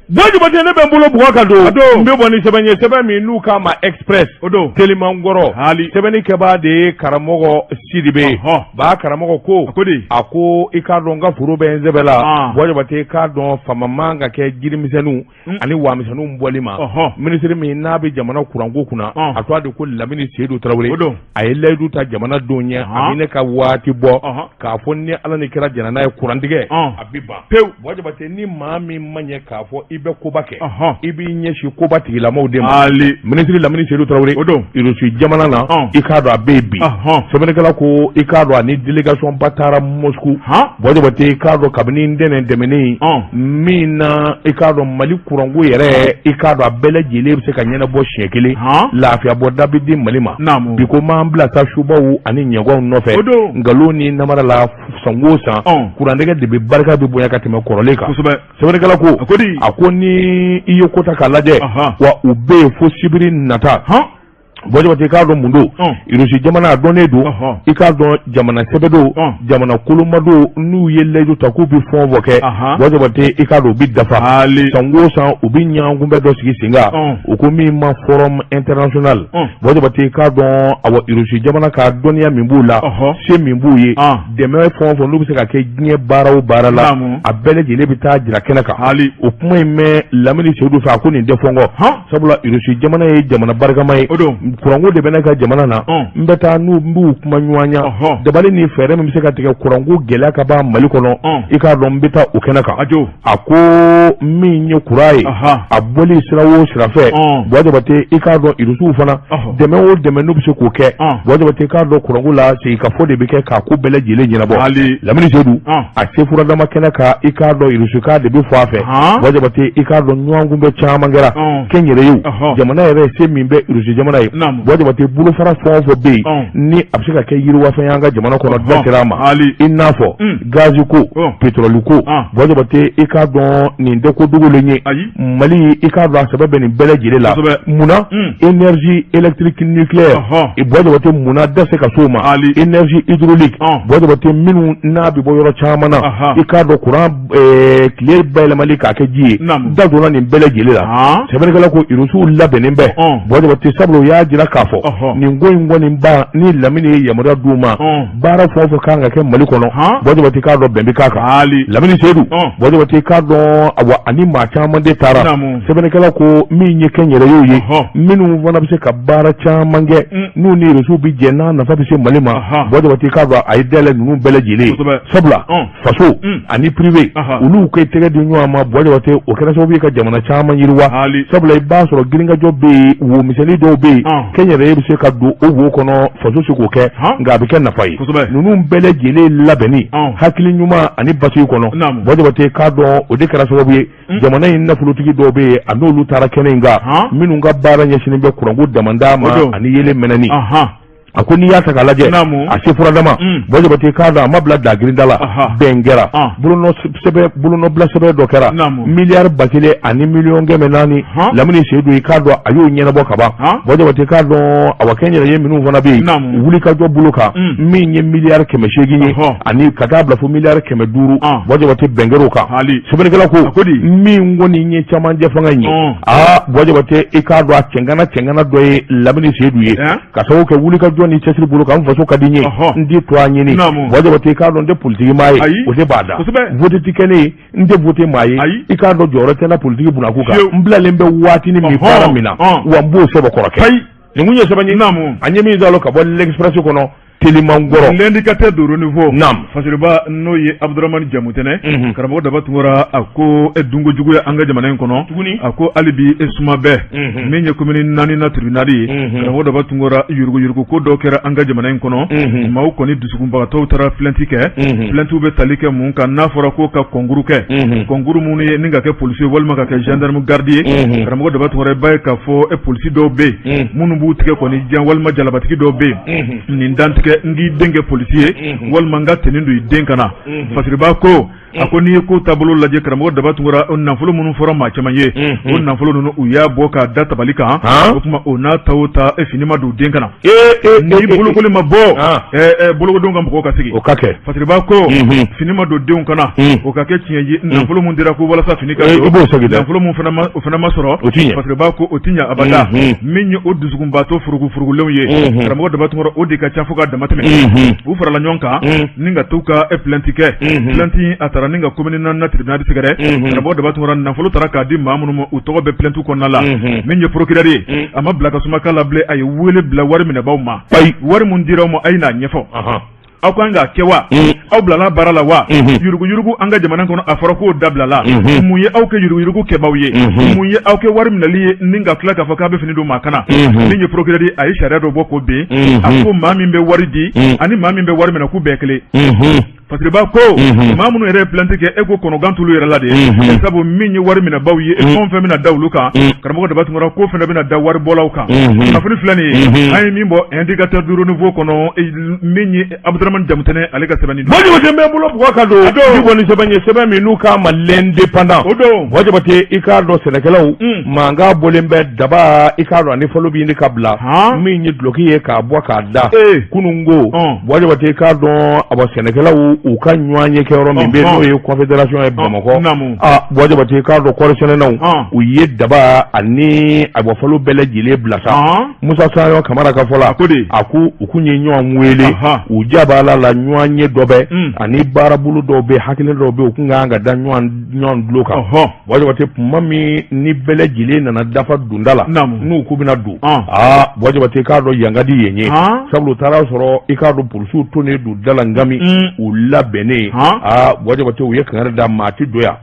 Wajibaten ne bɛ n bolo bugɔ ka don n bɛ bɔ ni sɛbɛn ye sɛbɛn min n'u k'a ma express o don Telimankɔrɔ sɛbɛnnikɛbaa de ye karamɔgɔ Sidibe ba karamɔgɔ ko a ko i k'a dɔn n ka foro bɛ n sɛbɛ la Wajibaten i k'a dɔn fama man ka kɛ jirimisɛnninw ani wamisɛnninw bɔli ma minisiri min n'a bɛ jamana kuranko kunna a tɔgɔ de ko Lamini Seydou Tarawele a ye layidu ta jamanadenw ɲɛ a bɛ ne ka waati bɔ k'a fɔ ni Ala ni kira jɛna n'a ye kurantigɛ a bɛ ban pewu Wajibaten ni maa min ma ɲɛ k'a fɔ i bɛ koba kɛ i b'i ɲɛsin koba tigilamaw de ma ministre Lamini Seydou Traoré Russie jamana na i k'a dɔn a bɛ yen bi sɛbɛnnikɛla ko i k'a dɔn ani délégation ba taara Moscou Jabate i k'a dɔn kabini ntɛnɛn tɛmɛnen min na i k'a dɔn Mali kuranko yɛrɛ i k'a dɔn a bɛɛ lajɛlen bɛ se ka ɲɛnabɔ siɲɛ kelen lafiya bɔ da bɛ di Mali ma bi ko m'an bila taa subaw ani ɲɛgɛnw nɔfɛ nkalon ni namara la san o san kurandɛgɛ de bɛ barika bɛ bonya ka tɛmɛ kɔrɔlen kan sɛbɛnnikɛla ko a ko ni i ye kota k'a lajɛ wa u bɛ yen fo sibiri nata Jabate i k'a dɔn mun don Russie jamana a dɔnnen don i k'a dɔn jamana sɛbɛ don jamana koloma don n'u ye layidu ta k'u bɛ fɛn o fɛn kɛ Jabate i k'a dɔn u bɛ dafa san o san u bɛ ɲɔgɔnkunbɛ dɔ sigi sen kan u ko min ma forum international Jabate i k'a dɔn awɔ Russie jamana ka dɔnniya min b'u la se min b'u ye dɛmɛ fɛn o fɛn n'u bɛ se ka kɛ diɲɛ baara o baara la a bɛɛ lajɛlen bɛ taa jira kɛnɛ kan o kuma in mɛn Lamini Seydou fɛ a ko nin tɛ fɔ n kɔ sabula Russie jamana ye jamana barikama ye kuranko de bɛ ne ka jamana na n bɛ taa n'u b'u kuma ɲɔgɔnya dabali ni fɛɛrɛ min bɛ se ka tigɛ kuranko gɛlɛya ka ban Mali kɔnɔ i k'a dɔn n bɛ taa o kɛnɛ kan a ko min ye kura ye a bɔli sira o sira fɛ Jabate i k'a dɔn Russiw fana dɛmɛ o dɛmɛ n'u bɛ se k'o kɛ Jabate i k'a dɔn kuranko la segin ka fɔ de bɛ kɛ k'a ko bɛɛ lajɛlen ɲɛnabɔ Lamini Seydou a se furadama kɛnɛ kan i k'a dɔn Russie ka de bɛ fɔ a fɛ Jabate i k'a dɔn ɲɔgɔnkunbɛ caman kɛra kɛnyɛrɛyew jamana yɛrɛ se min bɛ Russie jamana ye Jabate bolofara fɛn o fɛn bɛ yen ni a bɛ se ka kɛ yiriwafɛn y'an ka jamana kɔnɔ da sera a ma i n'a fɔ gazi ko pétrole ko Jabate i k'a dɔn nin tɛ ko dogolen ye Mali i k'a dɔn a sɛbɛn bɛ nin bɛɛ lajɛlen la munna énergie électrique nucléaire Jabate munna da se ka s'o ma énergie hydraulique Jabate minnu n'a bɛ bɔ yɔrɔ caman na i k'a dɔn courant tile bayɛlɛmali k'a kɛ ji ye da donna nin bɛɛ lajɛlen la sɛbɛnnikɛla ko Russiw labɛnnen bɛ Jabate sabula u y'a jira k'a fɔ nin ko in kɔni ba ni Lamini ye yamaruya d'u ma baara fɛn o fɛn kan ka kɛ Mali kɔnɔ Jabate k'a dɔn bɛn bɛ k'a kan Lamini Seydou Jabate k'a dɔn awa ani maa caman de taara sɛbɛnnikɛla ko min ye kɛnyɛrɛyew ye minnu fana bɛ se ka baara caman kɛ n'u ni Russiw bɛ jɛ n'a nafa bɛ se Mali ma Jabate k'a dɔn a ye dayɛlɛ ninnu bɛɛ lajɛlen sabula faso ani privé olu k'e tɛgɛ di ɲɔgɔn ma Jabate o kɛra sababu ye ka jamana caman yiriwa sabula i b'a sɔrɔ girinkajɔ bɛ yen wo misɛnnin dɔw bɛ yen kɛnyɛrɛye bɛ se ka don o wo kɔnɔ faso se k'o kɛ nka a bɛ kɛ nafa ye ninnu bɛɛ lajɛlen labɛnni hakili ɲuman ani basigi kɔnɔ Jabate k'a dɔn o de kɛra sababu ye jamana in nafolotigi dɔw bɛ yen a n'olu taara kɛnɛ in kan minnu ka baara ɲɛsinnen bɛ kuranko damanda ma ani yelen mɛnɛni a ko n'i y'a ta k'a lajɛ a se furadama Jabate k'a dɔn a ma bila dagirinda la bɛn kɛra bolonɔbila sɛbɛn dɔ kɛra miliyari ba kelen ani miliyɔn kɛmɛ naani Lamini Seydou i k'a dɔn a y'o ɲɛnabɔ ka ban Jabate k'a dɔn awa kɛnyɛrɛye minnu fana bɛ yen wulikajɔ bolo kan min ye miliyari 800 ye ani ka taa bila fo miliyari 500 Jabate bɛn kɛr'o kan sɛbɛnnikɛla ko min kɔni ye camancɛ fanga in ye Jabate i k'a dɔn a cɛngana dɔ ye Lamini Seydou ye ka sababu kɛ wulikajɔ ni cɛsiri bolo kan faso ka di n ye n di to a ɲini Jabate i k'a dɔn n tɛ politiki maa ye o de b'a da vote ti kɛ ne ye n tɛ vote maa ye i k'a dɔn jɔyɔrɔ tɛ n na politiki bunakun kan n bilalen bɛ waatini min baara min na wa n b'o sɛbɛn kɔrɔ kɛ nin kun ye sɛbɛn ye a ɲɛ min salo ka bɔ l'Express kɔnɔ Telimangoro l'indicateur de renouveau fasiriba n'o ye Abdurahmani Jamutɛnɛ karamɔgɔ daba tungora a ko dunko jugu ye an ka jamana in kɔnɔ a ko hali bi suma bɛɛ min ye commune 4 na tribunal ye karamɔgɔ daba tungora yurugu ko dɔ kɛra an ka jamana in kɔnɔ maaw kɔni dusukunbagatɔw taara plainte kɛ plaintew bɛ tali kɛ mun kan n'a fɔra ko ka concours kɛ concours mun ye ni ka kɛ policier walima ka kɛ gendarme garde ye karamɔgɔ daba tungora i b'a ye k'a fɔ polisi dɔw bɛ yen minnu b'u tigɛ kɔni jan walima jalabatigi dɔw bɛ yen nin dantigɛ ngi denkɛ polisi ye walima n ka tɛnin don i den kana fasiriba ko a ko n'i ye ko taabolo lajɛ karamɔgɔ daba tungora nafolo minnu fɔra maa caman ye o nafolo ninnu u y'a bɔ k'a da tabali kan o tuma o n'a ta o ta fini ma don den kana ni bolokoli ma bɔ bolokodenw ka mɔgɔw ka sigi o ka kɛ fasiriba ko fini ma don denw kana o ka kɛ tiɲɛ ye nafolo min dira ko walasa fini ka jɔ nafolo min o fana ma sɔrɔ fasiriba ko o ti ɲɛ abada min ye o dusukunbaatɔ furugufurugulenw ye karamɔgɔ daba tungora o de ka ca fo ka dama tɛmɛ u farala ɲɔgɔn kan ni ka t'u ka plainte kɛ plainte a taara ni ka commune 4 na tribunal sɛgɛrɛ karamɔgɔ daba tungora nafolo taara k'a di maa minnu ma u tɔgɔ bɛ plainte kɔnɔna la min ye procureur ye a ma bila ka suma k'a la bilen a ye wele bila wari minɛbaaw ma wari min dira aw ma a ye n'a ɲɛfɔ aw kan ka kɛ wa aw bilala baara la wa yurugu an ka jamana kɔnɔ a fɔra k'o dabilala mun ye aw kɛ yurugu kɛbaw ye mun ye aw kɛ wari minɛli ye ni ka tila k'a fɔ k'a bɛ fini don maa kana min ye procureur a ye sariya dɔ bɔ k'o bin a ko maa min bɛ wari di ani maa min bɛ wari minɛ k'u bɛɛ kelen parce que ba ko maa minnu yɛrɛ ye plainte kɛ e ko kɔnɔgan t'olu yɛrɛ la de sabu min ye wari minɛ baw ye fɛn fɛn bɛna da olu kan karamɔgɔ Daba-Tunkara ko fɛnɛ bɛna da wari bɔlaw kan kunnafoni filɛ nin ye an ye min bɔ indicateur de niveau kɔnɔ min ye Abdramane Jamutɛnɛ ale ka sɛbɛnni Mɔdi Jabate bɛ bolo bugɔ ka don ni kɔni sɛbɛn ye sɛbɛn min n'u k'a ma l'indépendant Mɔdi Jabate i k'a dɔn sɛnɛkɛlaw mankan bɔlen bɛ daba i k'a dɔn ani falo bɛ ɲini ka bila min ye duloki ye k'a bɔ k'a da kunungo Mɔdi Jabate i k'a dɔn a bɔ sɛnɛkɛlaw u ka ɲɔgɔn ye kɛyɔrɔ min bɛ n'o ye confédération ye Bamakɔ Mɔdi Jabate i k'a dɔn kɔɔrisɛnɛnaw u ye daba ani a bɔ falo bɛɛ lajɛlen bila sa Musa Saɲɔ Kamara ka fɔ la a ko u kun ye ɲɔgɔn wele u jabala la ɲɔgɔn ye dɔ bɛ ani baarabolo dɔw bɛ hakili dɔw bɛ u kun kan ka da ɲɔgɔn dulo kan Mɔdi Jabate kuma min ni bɛɛ lajɛlen nana dafa dunda la n'u k'u bɛna don Mɔdi Jabate i k'a dɔn yan ka di yen ye sabu u taara sɔrɔ i k'a dɔn polisiw tonnen don da la ngami u labɛnnen Mɔdi Jabate u ye kangari da maa ti don yan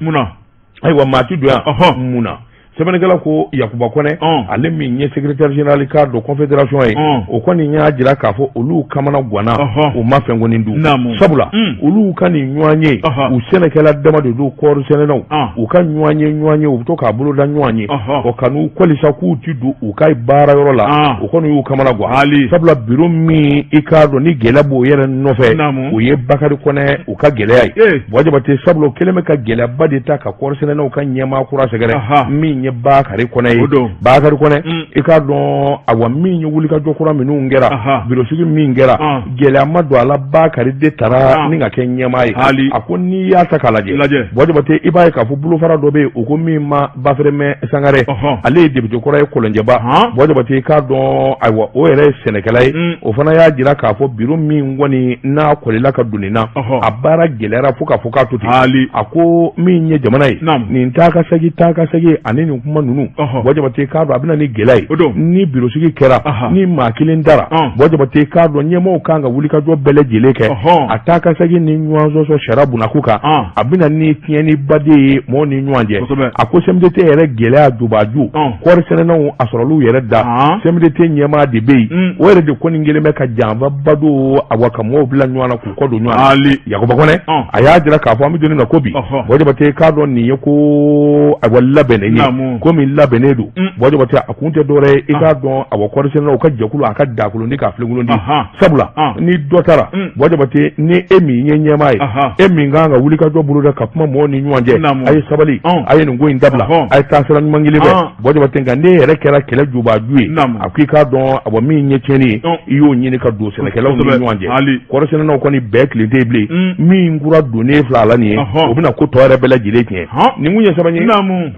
ayiwa maa ti don yan mun na sɛbɛnnikɛla ko Yakuba Kɔnɛ ale min ye secrétaire général ka don confédération ye o kɔni y'a jira k'a fɔ olu kamana ganna u ma fɛn kɔni dun sabula olu ka nin ɲɔgɔn ye u sɛnɛkɛla dama de don kɔɔri sɛnɛnaw u ka ɲɔgɔn ye u bɛ to k'a bolo da ɲɔgɔn ye o ka n'u kɔlisa k'u ti don u ka baara yɔrɔ la o kɔni y'u kamana gan sabula bureau min i k'a dɔn ni gɛlɛya b'o yɛrɛ nɔfɛ o ye Bakari Kɔnɛ u ka gɛlɛya ye Mɔdi Jabate sabula o kɛlen bɛ ka gɛlɛyaba de ta ka kɔɔri sɛnɛnaw ka ɲɛmaa kura sɛgɛrɛ min ye Bakari Kɔnɛ ye Bakari Kɔnɛ i k'a dɔn awa min ye wulikajɔ kura minnu kɛra bureau sigi min kɛra gɛlɛya ma don a la Bakari de taara ni ka kɛ ɲɛmaa ye a ko n'i y'a ta k'a lajɛ Mɔdi Jabate i b'a ye k'a fɔ bolofara dɔ bɛ yen o ko min ma Bafɛrɛmɛ Sangare ale ye député kɔrɔ ye Kɔlɔnjɛba Mɔdi Jabate i k'a dɔn ayiwa o yɛrɛ ye sɛnɛkɛla ye o fana y'a jira k'a fɔ bureau min kɔni n'a kɔlila ka don nin na a baara gɛlɛyara fo k'a fɔ k'a to ten a ko min ye jamana ye nin taa ka segin ani nin kuma ninnu Mɔdi Jabate k'a dɔn a bɛna ni gɛlɛya ye ni bureau sigi kɛra ni maa kelen dara Mɔdi Jabate k'a dɔn ɲɛmɔgɔw kan ka wulikajɔ bɛɛ lajɛlen kɛ a taa ka segin ni ɲɔgɔn sɔsɔ sariya bunako kan a bɛna ni tiɲɛni baden ye mɔgɔw ni ɲɔgɔn cɛ a ko CMDT yɛrɛ gɛlɛya jubaju kɔɔri sɛnɛnaw a sɔrɔlu yɛrɛ da CMDT ɲɛmaa de bɛ yen o yɛrɛ de kɔni kelen bɛ ka janfaba don awa ka mɔgɔw bila ɲɔgɔn na k'u kɔ don ɲɔgɔn na Yakuba Kɔnɛ a y'a jira k'a fɔ an bɛ donni na ko bi Mɔdi Jabate k'a dɔn nin ye ko awa labɛnnen ye ko min labɛnnen don Mɔdi Jabate a kun tɛ dɔwɛrɛ ye i k'a dɔn awa kɔɔri sɛnɛnaw ka jɛkulu a ka dakolondi k'a filenkolonti sabula ni dɔ taara Mɔdi Jabate ni e min ye ɲɛmaa ye e min kan ka wulikajɔ bolo da ka kuma mɔgɔw ni ɲɔgɔn cɛ a ye sabali a ye nin ko in dabila a ye taasira ɲuman kelen fɛ Mɔdi Jabate nka ne yɛrɛ kɛra kɛlɛ jubaju ye a ko i k'a dɔn awa min ye tiɲɛni ye i y'o ɲini ka don sɛnɛkɛlaw ni ɲɔgɔn cɛ kɔɔri sɛnɛnaw kɔni bɛɛ tilen tɛ bilen min kura donnen filɛ a la nin ye o bɛna ko tɔ yɛrɛ bɛɛ lajɛlen tiɲɛ nin kun ye sɛbɛn ye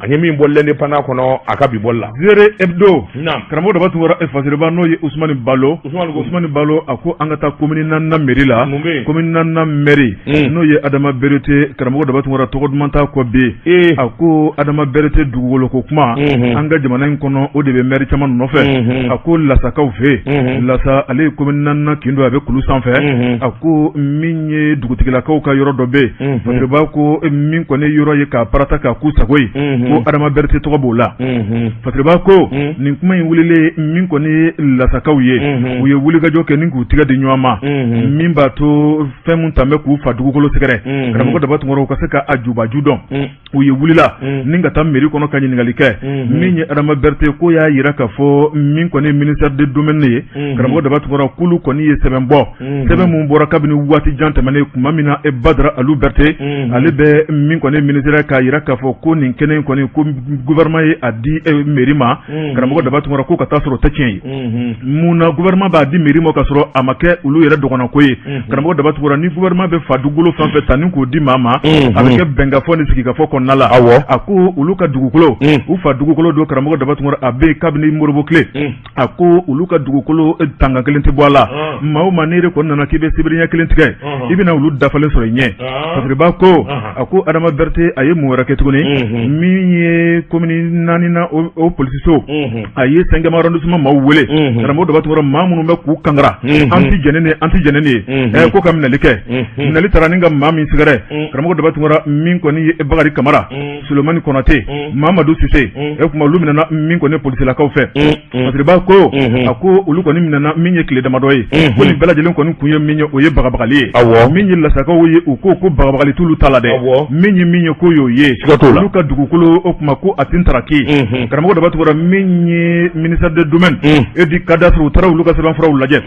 a ye min bɔ l'indépendant kɔnɔ a ka bi bɔli la Zere Hebdo karamɔgɔ Daba-Tunkara fasiriba n'o ye Usmani Balo a ko an ka taa commune 4 mairie la commune 4 mairie n'o ye Adama Berete karamɔgɔ Daba-Tunkara tɔgɔ duman t'a kɔ bi a ko Adama Berete dugukolo ko kuma an ka jamana in kɔnɔ o de bɛ maire caman nɔfɛ a ko lasakaw fɛ lasa ale ye commune 4 kin don a bɛ kulu sanfɛ a ko min ye dugutigilakaw ka yɔrɔ dɔ bɛ yen fasiriba ko min kɔni yɔrɔ ye k'a parata k'a k'u sago ye ko Adama Berete tɔgɔ b'o la fasiriba ko nin kuma in wulile min kɔni ye lasakaw ye u ye wulikajɔ kɛ ni k'u tigɛ di ɲɔgɔn ma min b'a to fɛn mun tun bɛ k'u fa dugukolo sɛgɛrɛ karamɔgɔ Daba-Tunkara u ka se ka a jubaju dɔn u ye wulila ni ka taa mairie kɔnɔ ka ɲininkali kɛ min ye Adama Berete ko y'a jira k'a fɔ min kɔni ministère de domaine ye karamɔgɔ Daba-Tunkara k'olu kɔni ye sɛbɛn bɔ sɛbɛn mun bɔra kabini waati jan tɛmɛnen tuma min na Badara Alu Berete ale bɛ min kɔni ministère k'a jira k'a fɔ ko nin kɛnɛ in kɔni ko gouvernement ye a di mairie ma karamɔgɔ Daba-Tunkara ko ka taa sɔrɔ o tɛ tiɲɛ ye mun na gouvernement b'a di mairie ma ka sɔrɔ a ma kɛ olu yɛrɛ dɔgɔnɔ ko ye karamɔgɔ Daba-Tunkara ni gouvernement bɛ fa dugukolo fɛn fɛn ta ni k'o di maa ma a bɛ kɛ bɛnkafɔ ni sigikafɔ kɔnɔna la a ko olu ka dugukolo u fa dugukolo don karamɔgɔ Daba-Tunkara a bɛ kabini Moribo tile a ko olu ka dugukolo tanga kelen tɛ bɔ a la maa o maa n'i yɛrɛ kɔni nana k'i bɛ sibiri ɲɛ kelen tigɛ i bɛna olu dafalen sɔrɔ i ɲɛ fasiriba ko a ko Adama Berete a ye mun wɛrɛ kɛ tuguni min ye komini naani na o polisiso a ye Sangema arrondissement maaw wele karamɔgɔ dɔ b'a tɔgɔ maa minnu bɛ k'u kangara anti jɛnɛni ye ko ka minɛli kɛ minɛli taara ni ka maa min sigɛrɛ karamɔgɔ dɔ b'a tɔgɔ min kɔni ye Bakari Kamara Sulemani Konate Mamadou Cissé kuma olu minɛna min kɔni polisilakaw fɛ masiriba ko a ko olu kɔni minɛna min ye tile damadɔ ye ko nin bɛɛ lajɛlen kɔni kun ye min ye o ye bagabagali ye min ye lasakaw ye u ko bagabagali t'ulu ta la dɛ min ye ko y'o ye olu ka dugukolo o kuma ko a tin taraki karamɔgɔ dɔ b'a tɔgɔ min ye ministère des domaines et du cadastre u taara olu ka sɛbɛnfuraw lajɛ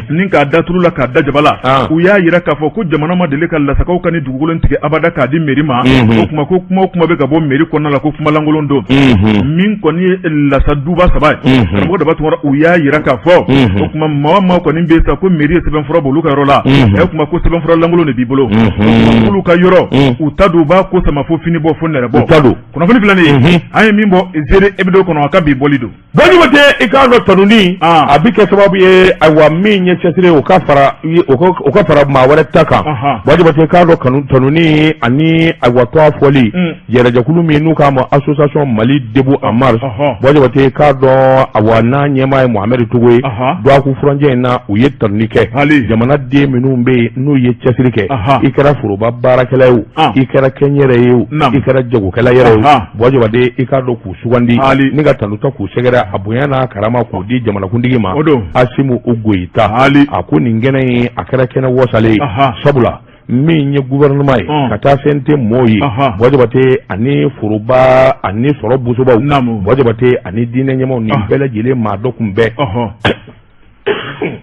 ni k'a da tulu la k'a da jaba la u y'a yira k'a fɔ ko jamana ma deli ka lasakaw ka ni dugukolo tigɛ abada k'a di mairie ma o kuma ko kuma bɛ ka bɔ mairie kɔnɔna la ko kuma lankolon don min kɔni ye lasa duba saba ye karamɔgɔ dɔ b'a tɔgɔ u y'a yira k'a fɔ o kuma maa kɔni bɛ sa ko mairie ye sɛbɛnfura b'olu ka yɔrɔ la kuma ko sɛbɛnfura lankolon de b'i bolo olu ka yɔrɔ u ta don u b'a ko sama fo fini bɔ fo nɛrɛ bɔ kunnafoni filanin an ye min bɔ Zere hebdo kɔnɔ a ka bi bɔli don bɔli tɛ i k'a dɔn tanuni a bi kɛ sababu ye ayiwa min ye cɛsiri o ka fara maa wɛrɛ ta kan bɔli tɛ i k'a dɔn tanuni ani ayiwa tɔgɔ fɔli yɛrɛjɛkulu min n'u k'a ma association Mali Debout en Marche bɔli tɛ i k'a dɔn ayiwa n'a ɲɛmaa ye Mohamed Togo ye Duwaku furanjɛ in na u ye tanuni kɛ jamana den minnu bɛ yen n'u ye cɛsiri kɛ i kɛra foroba baarakɛla ye o i kɛra kɛnyɛrɛ ye o i kɛra jagokɛla yɛrɛ ye o bɔli i k'a dɔn k'u sugandi ni ka tanuta k'u sɛgɛrɛ a bonya n'a karama k'u di jamanakuntigi ma Asimu Goyita a ko nin kɛnɛ ye a kɛra kɛnɛ wasalen sabula min ye gouvernement ye ka taa fɛn tɛ mɔɔw ye Bɔjabate ani foroba ani sɔrɔ busobaw Bɔjabate ani diinɛ ɲɛmaw ni bɛɛ lajɛlen maa dɔ kun bɛɛ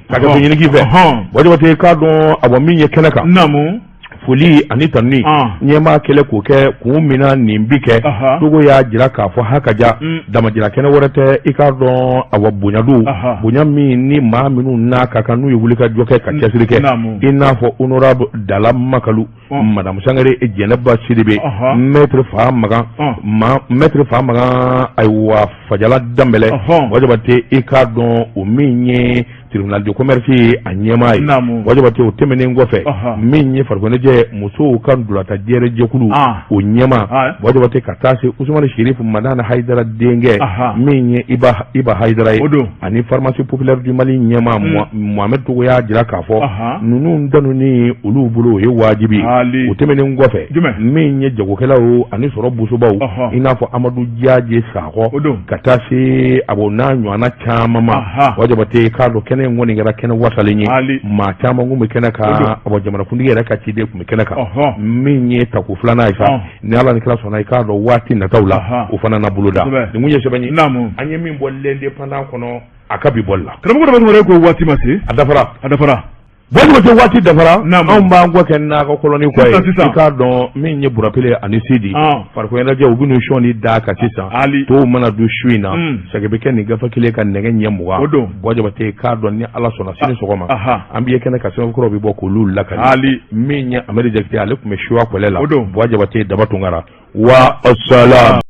ka kɛ fɛn ɲiniki fɛ Bɔjabate k'a dɔn a min ye kɛnɛ kan foli ani tanuni ɲɛmaa kɛlɛ k'o kɛ kun mina nin bi kɛ Togo y'a jira k'a fɔ hakaja damajira kɛnɛ wɛrɛ tɛ i k'a dɔn awa bonyadu bonya min ni maa minnu n'a ka kan n'u ye wuli ka jɔ kɛ ka cɛsiri kɛ i n'a fɔ honorable Dala Makalu Madame Sangare Jɛnɛba Sidibe maître Fa Magan ayiwa Fajala Dambɛlɛ Bɔjabate i k'a dɔn o min ye tribunal de commerce a ɲɛmaa ye Bɔjabate o tɛmɛnen kɔfɛ min ye farikoloɲɛnajɛ musow ka dulata jɛrɛ jɛkulu o ɲɛmaa Bɔjabate ka taa se Usumani Sherifu Madana Haidara denkɛ min ye Iba Haidara ye ani pharmacie populaire du Mali ɲɛmaa Mohamed Togo y'a jira k'a fɔ ninnu danuni olu bolo o ye wajibi o tɛmɛnen kɔfɛ min ye jagokɛlaw ani sɔrɔ busobaw i n'a fɔ Amadu Jaje Sakɔ ka taa se abo n'a ɲɔgɔnna caman ma Bɔjabate k'a dɔn kɛnɛ in kɔni kɛra kɛnɛ wasalen ye maa caman kun bɛ kɛnɛ kan abo jamanakuntigi yɛrɛ ka ciden kun bɛ kɛnɛ kan min ye tako filanan ye sa ni Ala ni Kira sɔnna i k'a dɔn waati nataw la o fana na boloda nin kun ye sɛbɛn ye an ye min bɔ l'indépendant kɔnɔ a ka bi bɔli la karamɔgɔ dɔ b'a ko waati ma se a dafara Bɔjabate waati dafara anw b'an kɔ kɛ n'a ka koloni kɔ ye i k'a dɔn min ye Burapele ani Sidi farikoloɲɛnajɛ u bɛ n'u sɔnni da kan sisan tɔw mana don su in na sɛgɛ bɛ kɛ nin gafe kelen ka nɛgɛ ɲɛ 20 Bɔjabate k'a dɔn ni Ala sɔnna sini sɔgɔma an bɛ ye kɛnɛ ka sɛbɛnkɔrɔw bɛ bɔ k'olu lakali min ye Amadu Jakite ale tun bɛ Suwa kɔlɛ la Bɔjabate daba tunkara wa assalam.